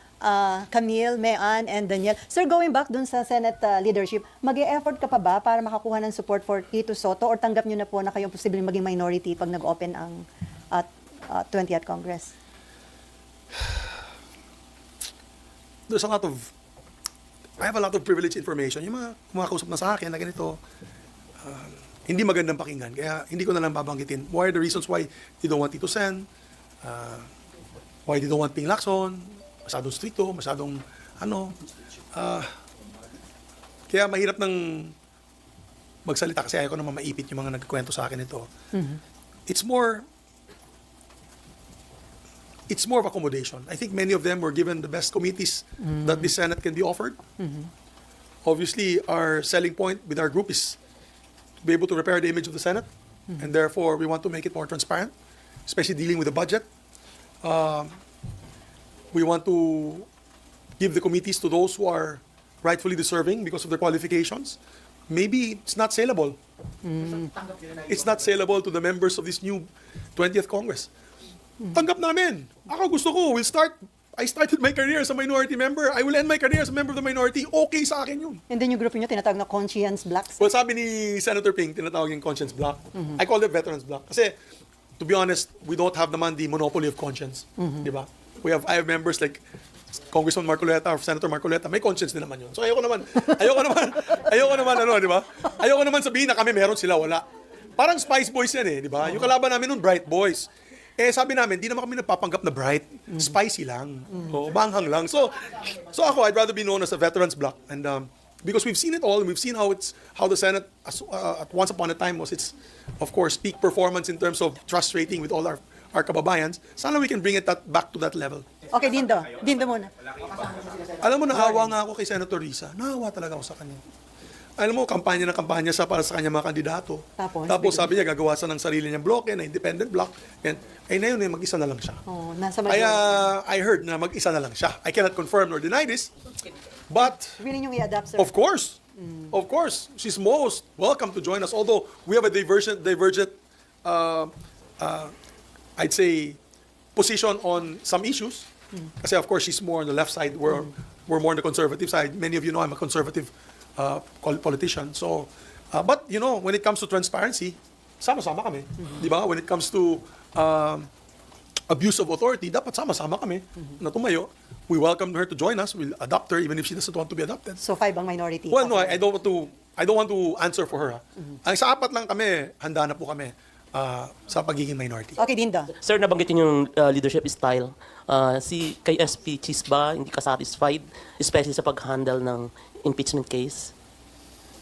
Camille, Mayan, and Daniel. Sir, going back dun sa Senate leadership, mag-e-effort ka pa ba para makakuha ng support for Tito Soto or tanggap nyo na po na kayong posibleng maging minority pag nag-open ang 20th Congress? I have a lot of privileged information. Yung mga kumakausap na sa akin na ganito, hindi magandang pakinggan. Kaya hindi ko na lang babanggitin. What are the reasons why they don't want Tito Sen? Why they don't want Ping Lacson? Masyadong stricto, masyadong kaya mahirap nang magsalita kasi ayaw ko naman maipit yung mga nagkwento sa akin ito. It's more of accommodation. I think many of them were given the best committees that the Senate can be offered. Obviously, our selling point with our group is to be able to repair the image of the Senate, and therefore we want to make it more transparent, especially dealing with the budget. We want to give the committees to those who are rightfully deserving because of their qualifications. Maybe it's not saleable. It's not saleable to the members of this new 20th Congress. Tanggap namin. Ako gusto ko, I started my career as a minority member. I will end my career as a member of the minority. Okay sa akin yun. And then yung grupo nyo tinatawag na conscience blocks? Well, sabi ni Senator Ping, tinatawag yung conscience block. I call it veterans block. Kasi, to be honest, we don't have naman the monopoly of conscience. Di ba? I have members like Congressman Marcoleta or Senator Marcoleta. May conscience din naman yun. So ayoko naman, di ba? Ayoko naman sabihin na kami meron sila, wala. Parang Spice Boys yan di ba? Yung kalaban namin nun, Bright Boys. Sabi namin, di naman kami nagpapanggap na bright. Spicy lang. Banghang lang. So ako, I'd rather be known as a veterans block. And because we've seen it all, and we've seen how the Senate, at once upon a time, was its, of course, peak performance in terms of trust rating with all our kababayans. Sana we can bring it back to that level. Okay, Dindo. Dindo muna. Alam mo, naawa nga ako kay Senator Risa. Naawa talaga ako sa kanya. Alam mo, kampanya sa para sa kanya mga kandidato. Tapos sabi niya, gagawa siya ng sarili niyang bloke, na independent block. Na yun, mag-isa na lang siya. Kaya I heard na mag-isa na lang siya. I cannot confirm nor deny this. But, willing yung i-adapt, sir? of course, she's most welcome to join us. Although, we have a divergent I'd say, position on some issues. Kasi of course, she's more on the left side. We're more on the conservative side. Many of you know I'm a conservative politician. So, but when it comes to transparency, sama-sama kami. Di ba? When it comes to abuse of authority, dapat sama-sama kami na tumayo. We welcome her to join us. We'll adopt her even if she doesn't want to be adopted. So 5 ang minority. Well, no, I don't want to answer for her. Ang sa apat lang kami, handa na po kami sa pagiging minority. Okay, Dinda. Sir, nabanggit niyo yung leadership style. Si kay SP Cheese ba hindi ka satisfied, especially sa pag-handle ng impeachment case?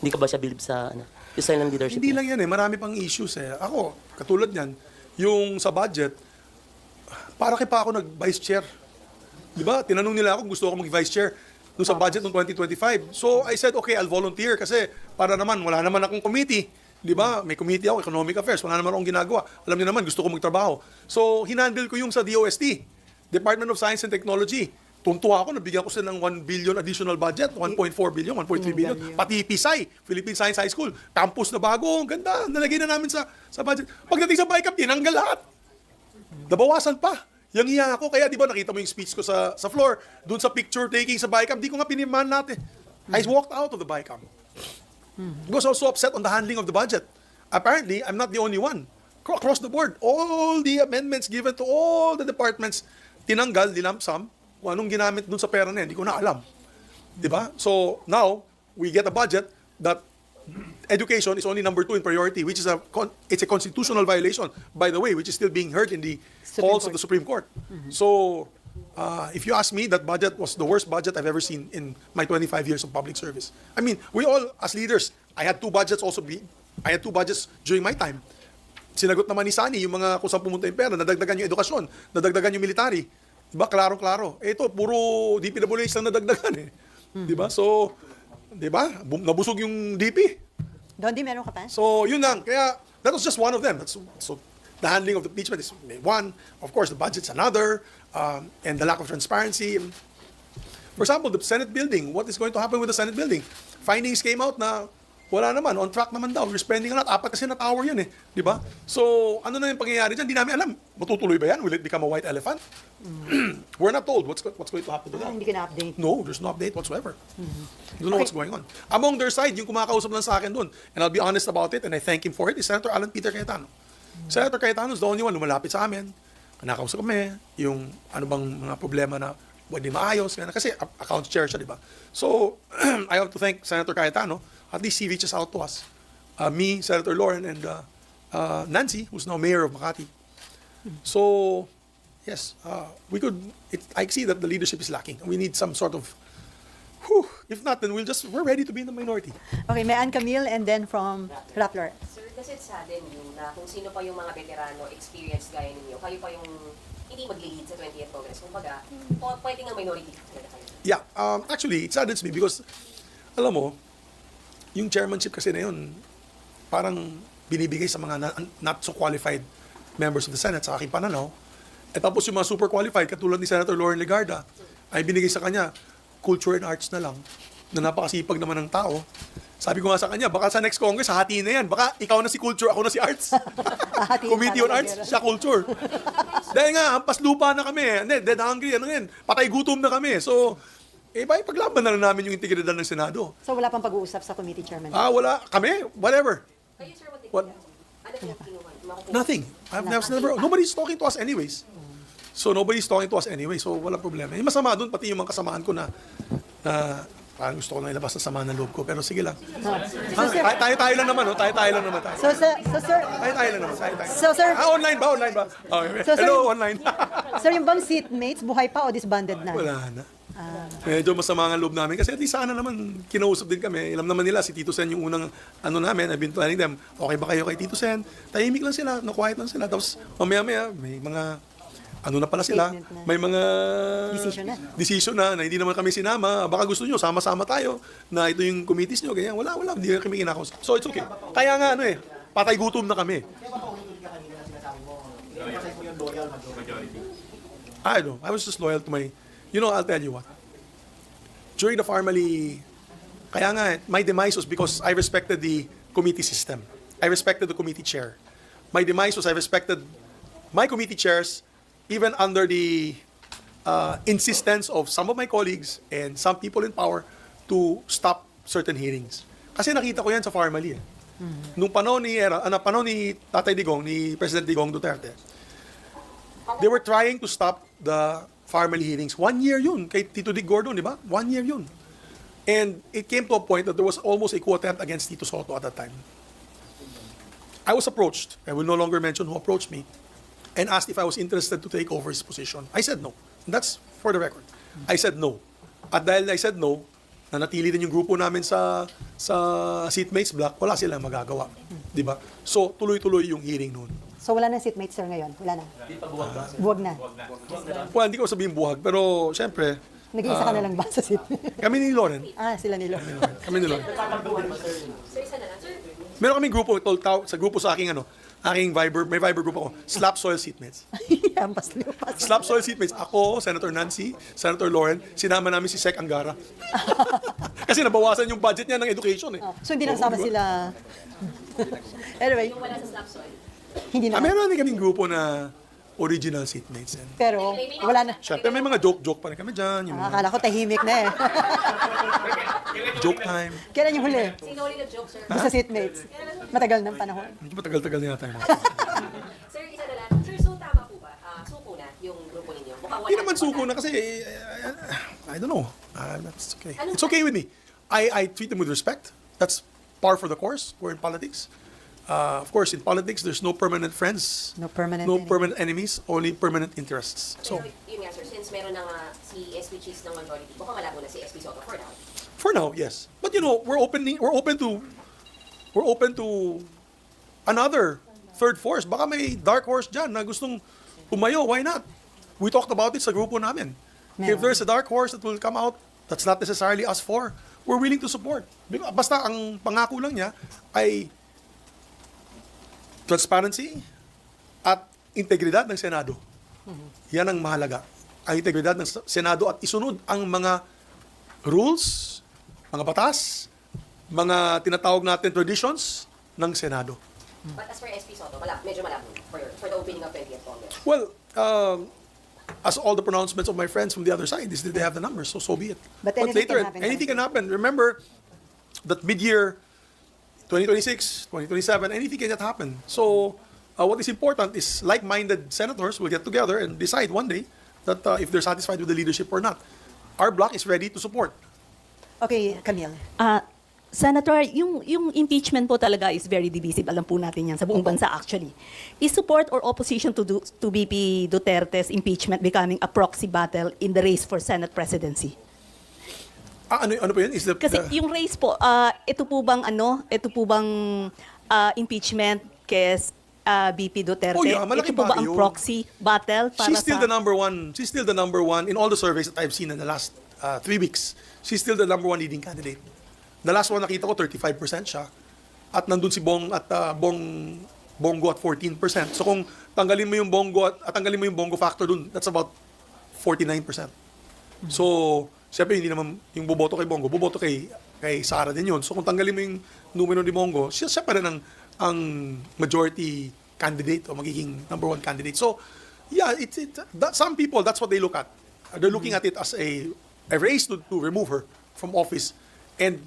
Hindi ka ba siya believe sa style ng leadership Hindi niya? lang yan eh, marami pang issues eh. Ako, katulad niyan, yung sa budget, para kay pa ako nag-vice chair. Di ba? Tinanong nila ako kung gusto ako mag-vice chair nung sa budget ng 2025. So I said, okay, I'll volunteer kasi para naman, wala naman akong committee. Di ba? May committee ako, Economic Affairs. Wala naman akong ginagawa. Alam niyo naman, gusto ko magtrabaho. So hinandle ko yung sa DOST, Department of Science and Technology. Tuntua ako, nabigyan ko sila ng 1 billion additional budget, 1.4 billion, 1.3 billion. Pati PSI, Philippine Science High School, campus na bago, ang ganda, nalagay na namin sa budget. Pagdating sa BICAP, tinanggal lahat. Nabawasan pa. Yang iya ako, kaya di ba nakita mo yung speech ko sa floor, dun sa picture taking sa BICAP, di ko nga piniman natin. I walked out of the BICAP. Because I was so upset on the handling of the budget. Apparently, I'm not the only one. Across the board, all the amendments given to all the departments, tinanggal, dinampsam, kung anong ginamit dun sa pera na yan, hindi ko na alam. Diba? So, now, we get a budget that education is only number 2 in priority, which is it's a constitutional violation, by the way, which is still being heard in the halls of the Supreme Court. So, if you ask me, that budget was the worst budget I've ever seen in my 25 years of public service. I mean, we all, as leaders, I had 2 budgets during my time. Sinagot naman ni Sani yung mga kung saan pumunta yung pera, nadagdagan yung edukasyon, nadagdagan yung military. Diba? Klarong-klaro. Ito, puro DPWH lang nadagdagan eh. Diba? So, diba? Nabusog yung DP. Dondi, meron ka pa? So, yun lang. Kaya, that was just one of them. So, the handling of the impeachment is one. Of course, the budget's another. And the lack of transparency. For example, the Senate building. What is going to happen with the Senate building? Findings came out na wala naman. On track naman daw. We're spending a lot. 4 kasi na tower yan eh. Di ba? So, ano na yung pangyayari dyan? Di namin alam. Matutuloy ba yan? Will it become a white elephant? We're not told what's going to happen to that. Hindi ka na-update. No, there's no update whatsoever. Don't know what's going on. Among their side, yung kumakausap lang sa akin doon, and I'll be honest about it, and I thank him for it, is Senator Alan Peter Cayetano. Senator Cayetano is the only one lumalapit sa amin. Nakausap kami, yung ano bang mga problema na pwede maayos. Kasi account chair siya, di ba? So, I have to thank Senator Cayetano. At least he reaches out to us. Me, Senator Lauren, and Nancy, who's now mayor of Makati. So, yes, I see that the leadership is lacking. We need some sort of, if not, then we're ready to be in the minority. Okay, may Ann Camille and then from Rappler. Sir, kasi it's sudden yung na kung sino pa yung mga veterano, experience gaya ninyo, kayo pa yung hindi mag-lead sa 20th Congress. Kung baga, pwede nga minority talaga kayo. Yeah, actually, it saddens me because, alam mo, yung chairmanship kasi na yun, parang binibigay sa mga not so qualified members of the Senate sa aking pananaw. At tapos yung mga super qualified, katulad ni Senator Lauren Legarda, ay binigay sa kanya, culture and arts na lang, na napakasipag naman ng tao. Sabi ko nga sa kanya, baka sa next Congress, hatiin na yan. Baka ikaw na si culture, ako na si arts. Committee on Arts, siya culture. Dahil nga, hampas lupa na kami. Dead hungry, ano yan. Patay gutom na kami. So, paglaban na lang namin yung integridad ng Senado. So wala pang pag-uusap sa committee chairman? Wala. Kami, whatever. Kayo, sir, What? ano yung kinuha? Nothing. Nobody's talking to us anyways. So nobody's talking to us anyway. So wala problema. Yung masama doon, pati yung mga kasamaan ko na parang gusto ko na ilabas na sama ng loob ko. Pero sige lang. Tayo lang naman. Tayo lang naman. So sir, Tayo lang naman. Tayo. So, sir- Online ba? Okay. So, sir- Hello, online. sir, yung bang seatmates, buhay pa o disbanded na? Wala na. Medyo masama ang loob namin kasi at least sana naman kinausap din kami. Alam naman nila si Tito Sen yung unang namin. I've been telling them, okay ba kayo kay Tito Sen? Tahimik lang sila, quiet lang sila. Tapos mamaya may mga na pala sila. Statement na. May mga Decision na hindi naman kami sinama. Baka gusto nyo, sama-sama tayo na ito yung committees nyo. Ganyan. Wala. Hindi kami kinakausap. So it's okay. Kaya nga patay gutom na kami. Kaya ba paulit-ulit ka kanina na sinasabi mo, emphasize mo yung loyal majority? I was just loyal to my, I'll tell you what. During the Farmally, kaya nga, my demise was because I respected the committee system. I respected the committee chair. My demise was I respected my committee chairs even under the insistence of some of my colleagues and some people in power to stop certain hearings. Kasi nakita ko yan sa Farmally. Nung panahon ni Tatay Digong, ni President Digong Duterte, they were trying to stop the family hearings. 1 year yun, kay Tito Dig Gordon, di ba? 1 year yun. And it came to a point that there was almost a coup attempt against Tito Soto at that time. I was approached, I will no longer mention who approached me, and asked if I was interested to take over his position. I said no. And that's for the record. I said no. At dahil I said no, nanatili din yung grupo namin sa seatmates block, wala silang magagawa. Di ba? So, tuloy-tuloy yung hearing noon. So wala na seatmates, sir, ngayon? Wala na? Buwag na. Well, hindi ko sabihin buhag, pero syempre, Nag-iisa ka na lang ba sa seatmate? kami ni Loren. Sila nila. Kami ni Loren. Sir, isa na lang. Sir, Meron kaming grupo, sa grupo sa aking aking Viber, may Viber group ako, Slap Soil Seatmates. Ampas lipas. Slap Soil Seatmates, ako, Senator Nancy, Senator Lauren, sinama namin si Sec Angara. Kasi nabawasan yung budget niya ng education eh. So hindi nasama sila. Anyway, yung wala sa slap soil. hindi na. Meron din kaming grupo na original seatmates. And, Pero wala na. syempre, may mga joke-joke pa rin kami dyan. Yung mga Akala ko tahimik na eh. joke time. Kailan yung huli? Sino ulit nag-joke, sir? Sa seatmates. Matagal ng panahon. Medyo matagal-tagal na tayo. Sir, isa na lang. Sir, so tama po ba? Suko na yung grupo ninyo? Mukhang wala. Hindi naman suko na kasi, I don't know. That's okay. It's okay with me. I treat them with respect. That's par for the course. We're in politics. Of course, in politics, there's no permanent friends, No permanent no enemy. permanent enemies, only permanent interests. So, Pero yun nga, sir, since meron na nga si SP Cheese ng majority, mukhang wala po na si SP Soto for now. for now, yes. But you know, we're open to another third force. Baka may dark horse dyan na gustong pumayo. Why not? We talked about it sa grupo namin. If there's a dark horse that will come out, that's not necessarily us four. We're willing to support. Basta ang pangako lang niya ay transparency at integridad ng Senado. Yan ang mahalaga. Ang integridad ng Senado at isunod ang mga rules, mga batas, mga tinatawag natin traditions ng Senado. But as for SP Soto, medyo malabo for the opening of 20th Congress. Well, as all the pronouncements of my friends from the other side is that they have the numbers, so be it. But anything can happen. Anything can happen. Remember that mid-year 2026, 2027, anything can happen. So, what is important is like-minded senators will get together and decide one day that if they're satisfied with the leadership or not. Our bloc is ready to support. Okay, Camille. Senator, yung impeachment po talaga is very divisive. Alam po natin yan sa buong bansa actually. Is support or opposition to BP Duterte's impeachment becoming a proxy battle in the race for Senate presidency? Ano po yun? Kasi yung race po, ito po bang impeachment kay BP Duterte? Oh, yeah, malaki ito po ba bagay ang yun. proxy battle para She's still sa... the number one. She's still the number one in all the surveys that I've seen in the last 3 weeks. She's still the number one leading candidate. The last one nakita ko 35% siya. At nandun si Bongo at 14%. So kung tanggalin mo yung Bongo at tanggalin mo yung Bongo factor dun, that's about 49%. So, siyempre hindi naman yung boboto kay Bongo, boboto kay Sara din yun. So kung tanggalin mo yung numero ni Bongo, siya pa rin ang majority candidate o magiging number one candidate. So, yeah, some people, that's what they look at. They're looking at it as a race to remove her from office. And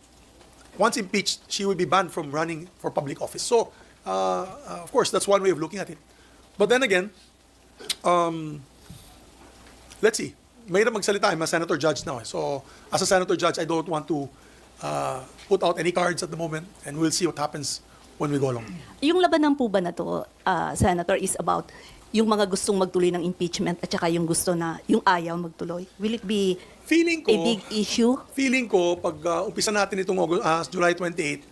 once impeached, she will be banned from running for public office. So, of course, that's one way of looking at it. But then again, let's see. Mahirap magsalita. I'm a senator judge now. So, as a senator judge, I don't want to put out any cards at the moment. And we'll see what happens when we go along. Yung labanan po ba na to, Senator, is about yung mga gustong magtuloy ng impeachment at saka yung gusto na, yung ayaw magtuloy? Will it be Feeling ko, a big issue? Feeling ko, pag umpisa natin itong July 28,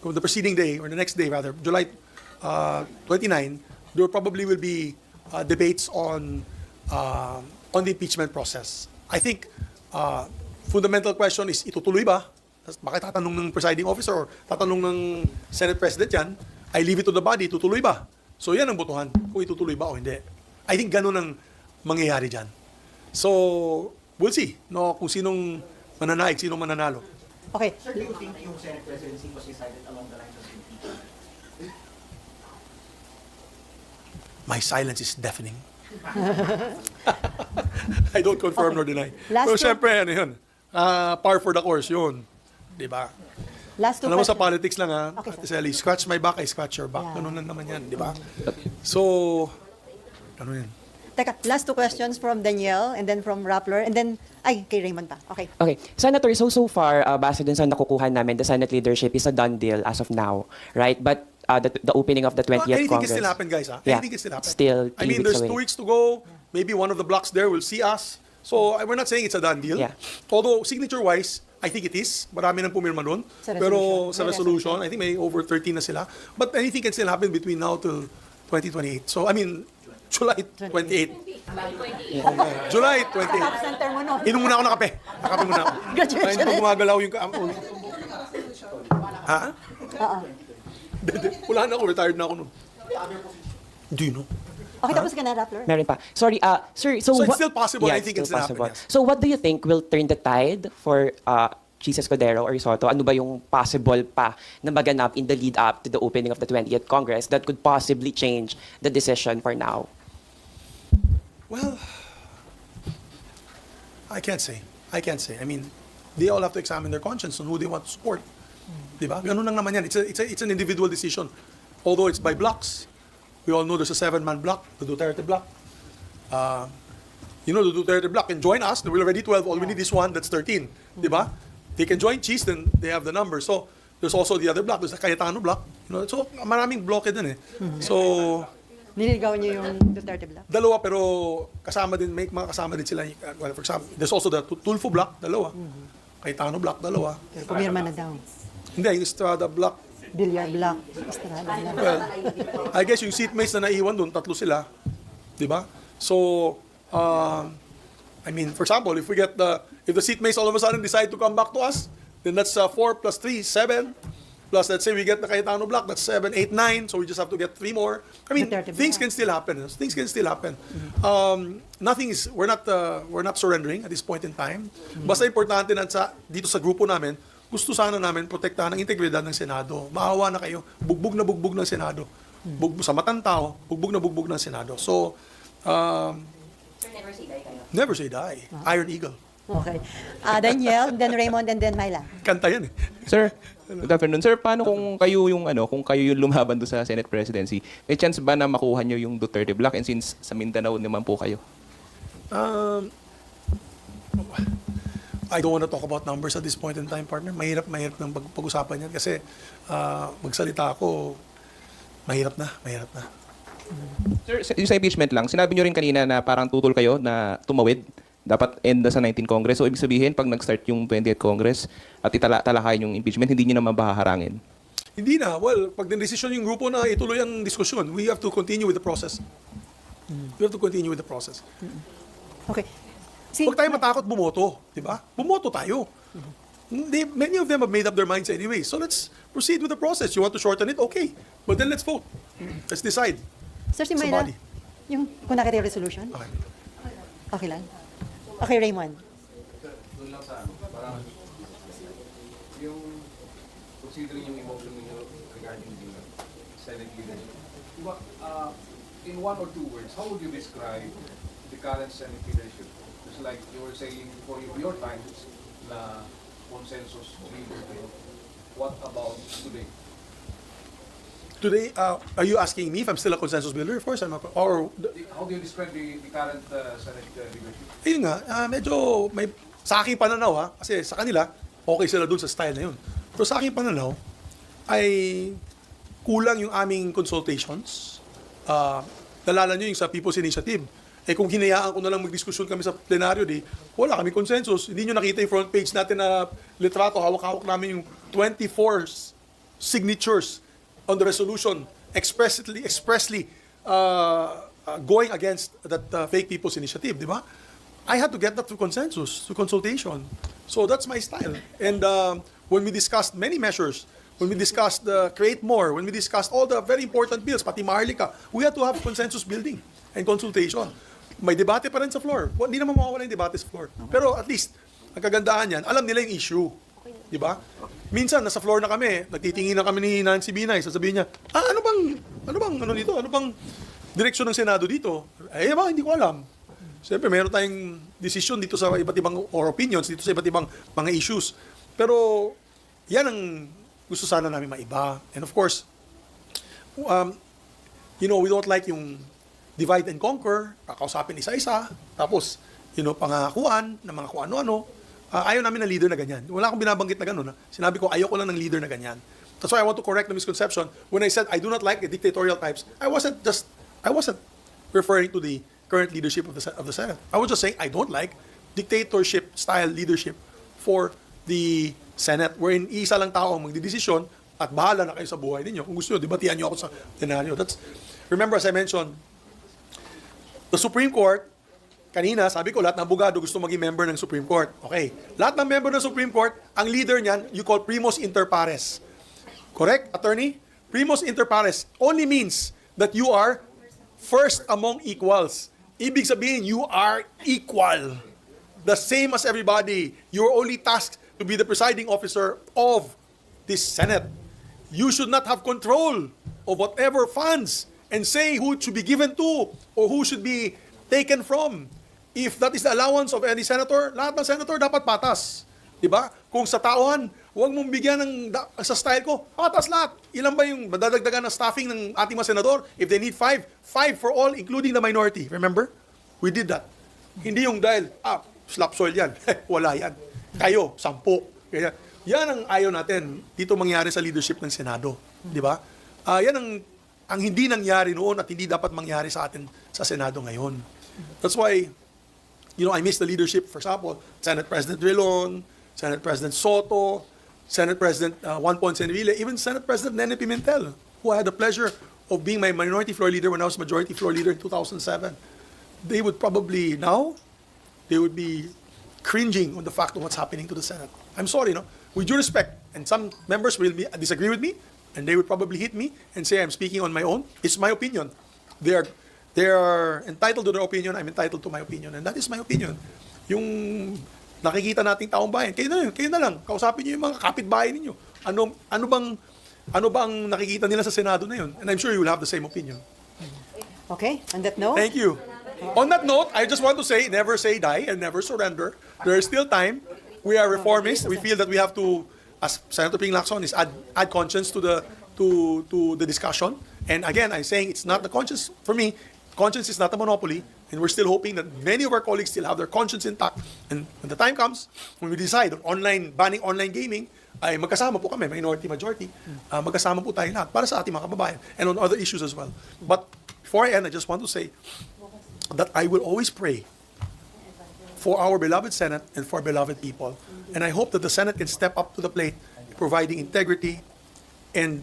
the preceding day, or the next day rather, July 29, there probably will be debates on the impeachment process. I think fundamental question is, itutuloy ba? Bakit tatanong ng presiding officer or tatanong ng Senate President yan? I leave it to the body, tutuloy ba? So yan ang botohan, kung itutuloy ba o hindi. I think ganun ang mangyayari dyan. So, we'll see kung sinong mananaig, sinong mananalo. Okay. Sir, do you think yung Senate presidency was decided along the lines of impeachment? My silence is deafening. I don't confirm nor deny. Last Pero one. syempre, ano yun, par for the course yun. Diba? Last two Alam mo sa questions. politics lang Okay, Ate Sally, scratch my back, I scratch your back. Yeah. Ganun lang naman yan, di ba? So, ano yan? Teka, last two questions from Danielle and then from Rappler and then, kay Raymond pa. Okay. Okay. Senator, so far, base dun sa nakukuha namin, the Senate leadership is a done deal as of now, right? But the opening of the 20th Anything Congress... can still happen, guys. Yeah. Anything can still happen. Still I 3 mean, weeks there's away. 2 weeks to go. Maybe one of the blocks there will see us. So, we're not saying it's a done deal. Yeah. Although, signature-wise, I think it is. Marami nang pumirma nun. Sa Pero resolution. sa May resolution, I think may over 13 na sila. But anything can still happen between now till 2028. So, I mean, July 28. Okay. July 28. Center mo nun. Inom muna ako ng kape. Nakape muna ako. Graduation. Ay, hindi pa gumagalaw yung Ha? Wala na ako. Retired na ako nun. Hindi, no? Okay, tapos ka na, Rappler. Meron pa. Sorry, sir, So it's what- still possible, Yeah, anything can it's still happen, yes. So what do you think will turn the tide for Jesus Cordero or Soto? Ano ba yung possible pa na maganap in the lead up to the opening of the 20th Congress that could possibly change the decision for now? Well, I can't say. I can't say. I mean, they all have to examine their conscience on who they want to support. Diba? Ganun lang naman yan. It's an individual decision. Although it's by blocks. We all know there's a 7-man block, the Duterte block. The Duterte block can join us. There will already 12. All we need is 1. That's 13. Diba? They can join Cheese, then they have the number. So, there's also the other block. There's the Cayetano block. So, maraming bloke din eh. So, Niligaw niyo yung Duterte Block. dalawa pero kasama din, may mga kasama din sila. Well, for example, there's also the Tulfo block, dalawa. Cayetano block, dalawa. Pero pumirma na daw. Hindi, yung Estrada block. Villar Block. Estrada Block. Well, I guess yung seatmates na naiwan doon, 3 sila. Di ba? So, I mean, for example, if the seatmates all of a sudden decide to come back to us, then that's 4 plus 3, 7. Plus, let's say we get the Cayetano block, that's 7, 8, 9. So we just have to get 3 more. I mean, Duterte things block. can still happen. Things can still happen. We're not surrendering at this point in time. Basta importante na dito sa grupo namin, gusto sana namin protektahan ang integridad ng Senado. Maawa na kayo, bugbog na bugbog ng Senado. Sa matang tao, bugbog na ng Senado. So, Sir, never say die kayo. never say die. Iron Eagle. Okay. Danielle, then Raymond, and then Myla. Kanta yan eh. Sir, good afternoon. Sir, paano kung kayo yung lumaban doon sa Senate presidency? May chance ba na makuha nyo yung Duterte block, and since sa Mindanao naman po kayo? I don't want to talk about numbers at this point in time, partner. Mahirap ng pag-usapan yan kasi magsalita ako, mahirap na. Sir, yung sa impeachment lang, sinabi nyo rin kanina na parang tutol kayo na tumawid. Dapat end na sa 19th Congress. So, ibig sabihin, pag nag-start yung 20th Congress at italakayin yung impeachment, hindi nyo naman mahaharangin. Hindi na. Well, pag desisyon yung grupo na ituloy ang diskusyon, we have to continue with the process. We have to continue with the process. Okay. Huwag tayo matakot bumoto, di ba? Bumoto tayo. Many of them have made up their minds anyway. So let's proceed with the process. You want to shorten it? Okay. But then let's vote. Let's decide. Sir, si Sa Myla, body. yung kung nakita yung resolution? Okay. Okay lang. Okay, Raymond. Doon lang sa parang yung considering yung emotion ninyo regarding the Senate leadership. Diba, in 1 or 2 words, how would you describe the current Senate leadership? Just like you were saying before your time na consensus leader kayo. What about today? Today, are you asking me if I'm still a consensus builder? Of course, I'm a, or How do you describe the current Senate leadership? ayun nga, medyo may, sa aking pananaw kasi sa kanila, okay sila dun sa style na yun. Pero sa aking pananaw, ay kulang yung aming consultations. Nalala nyo yung sa People's Initiative. Kung hinayaan ko na lang magdiskusyon kami sa plenaryo, wala kami consensus. Hindi nyo nakita yung front page natin na litrato, hawak-hawak namin yung 24 signatures on the resolution expressly going against that fake People's Initiative, di ba? I had to get that through consensus, through consultation. So that's my style. And when we discussed many measures, when we discussed Create More, when we discussed all the very important bills, pati Maharlika, we had to have consensus building and consultation. May debate pa rin sa floor. Hindi naman mawawala yung debate sa floor. Pero at least, ang kagandahan yan, alam nila yung issue. Di ba? Minsan, nasa floor na kami, nagtitingin na kami ni Nancy Binay, sasabihin niya, ano bang direksyon ng Senado dito? Hindi ko alam. Siyempre, meron tayong decision dito sa iba't ibang, or opinions dito sa iba't ibang mga issues. Pero, yan ang gusto sana namin maiba. And of course, we don't like yung divide and conquer, kakausapin isa-isa, tapos, pangakuan ng mga kung ano-ano. Ayaw namin ng leader na ganyan. Wala akong binabanggit na gano'n. Sinabi ko, ayaw ko lang ng leader na ganyan. That's why I want to correct the misconception. When I said I do not like the dictatorial types, I wasn't referring to the current leadership of the Senate. I was just saying I don't like dictatorship-style leadership for the Senate, wherein isa lang tao ang magdidesisyon at bahala na kayo sa buhay ninyo. Kung gusto nyo, debatihan nyo ako sa tenaryo. Remember, as I mentioned, the Supreme Court, kanina, sabi ko, lahat ng abogado gusto maging member ng Supreme Court. Okay. Lahat ng member ng Supreme Court, ang leader niyan, you call primus inter pares. Correct, attorney? Primus inter pares only means that you are first among equals. Ibig sabihin, you are equal. The same as everybody. You're only tasked to be the presiding officer of this Senate. You should not have control of whatever funds and say who it should be given to or who should be taken from. If that is the allowance of any senator, lahat ng senator dapat patas. Diba? Kung sa tauhan, huwag mong bigyan sa style ko, patas lahat. Ilan ba yung madadagdagan ng staffing ng ating mga senador? If they need 5 for all, including the minority. Remember? We did that. Hindi yung dahil, slap soil yan. Wala yan. Kayo, 10. Kaya, yan ang ayaw natin dito mangyari sa leadership ng Senado. Diba? Yan ang hindi nangyari noon at hindi dapat mangyari sa atin sa Senado ngayon. That's why, I miss the leadership, for example, Senate President Drilon, Senate President Soto, Senate President Juan Ponce Enrile, even Senate President Nene Pimentel, who I had the pleasure of being my minority floor leader when I was majority floor leader in 2007. They would probably now, they would be cringing on the fact of what's happening to the Senate. I'm sorry, with due respect, and some members will disagree with me, and they would probably hit me and say I'm speaking on my own. It's my opinion. They are entitled to their opinion. I'm entitled to my opinion, and that is my opinion. Yung nakikita nating taong bayan, kayo na lang, kausapin niyo yung mga kapitbahay ninyo. Ano bang nakikita nila sa Senado na yun? And I'm sure you will have the same opinion. Okay, on that note. Thank you. On that note, I just want to say, never say die and never surrender. There is still time. We are reformists. We feel that we have to, as Senator Ping Lacson is, add conscience to the discussion. And again, I'm saying it's not the conscience. For me, conscience is not a monopoly, and we're still hoping that many of our colleagues still have their conscience intact. And when the time comes, when we decide on banning online gaming, ay magkasama po kami, minority, majority, magkasama po tayo lahat para sa ating mga kababayan and on other issues as well. But before I end, I just want to say that I will always pray for our beloved Senate and for beloved people. And I hope that the Senate can step up to the plate, providing integrity and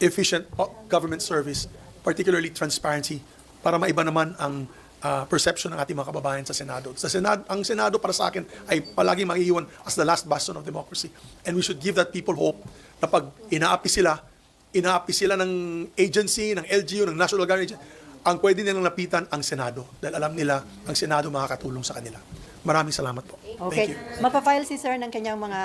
efficient government service, particularly transparency, para maiba naman ang perception ng ating mga kababayan sa Senado. Ang Senado para sa akin ay palaging maiiwan as the last bastion of democracy. And we should give that people hope na pag inaapi sila ng agency, ng LGU, ng National Guard Agency, ang pwede nilang lapitan ang Senado. Dahil alam nila, ang Senado makakatulong sa kanila. Maraming salamat po. Okay. Thank you. Mapafile si sir ng kanyang mga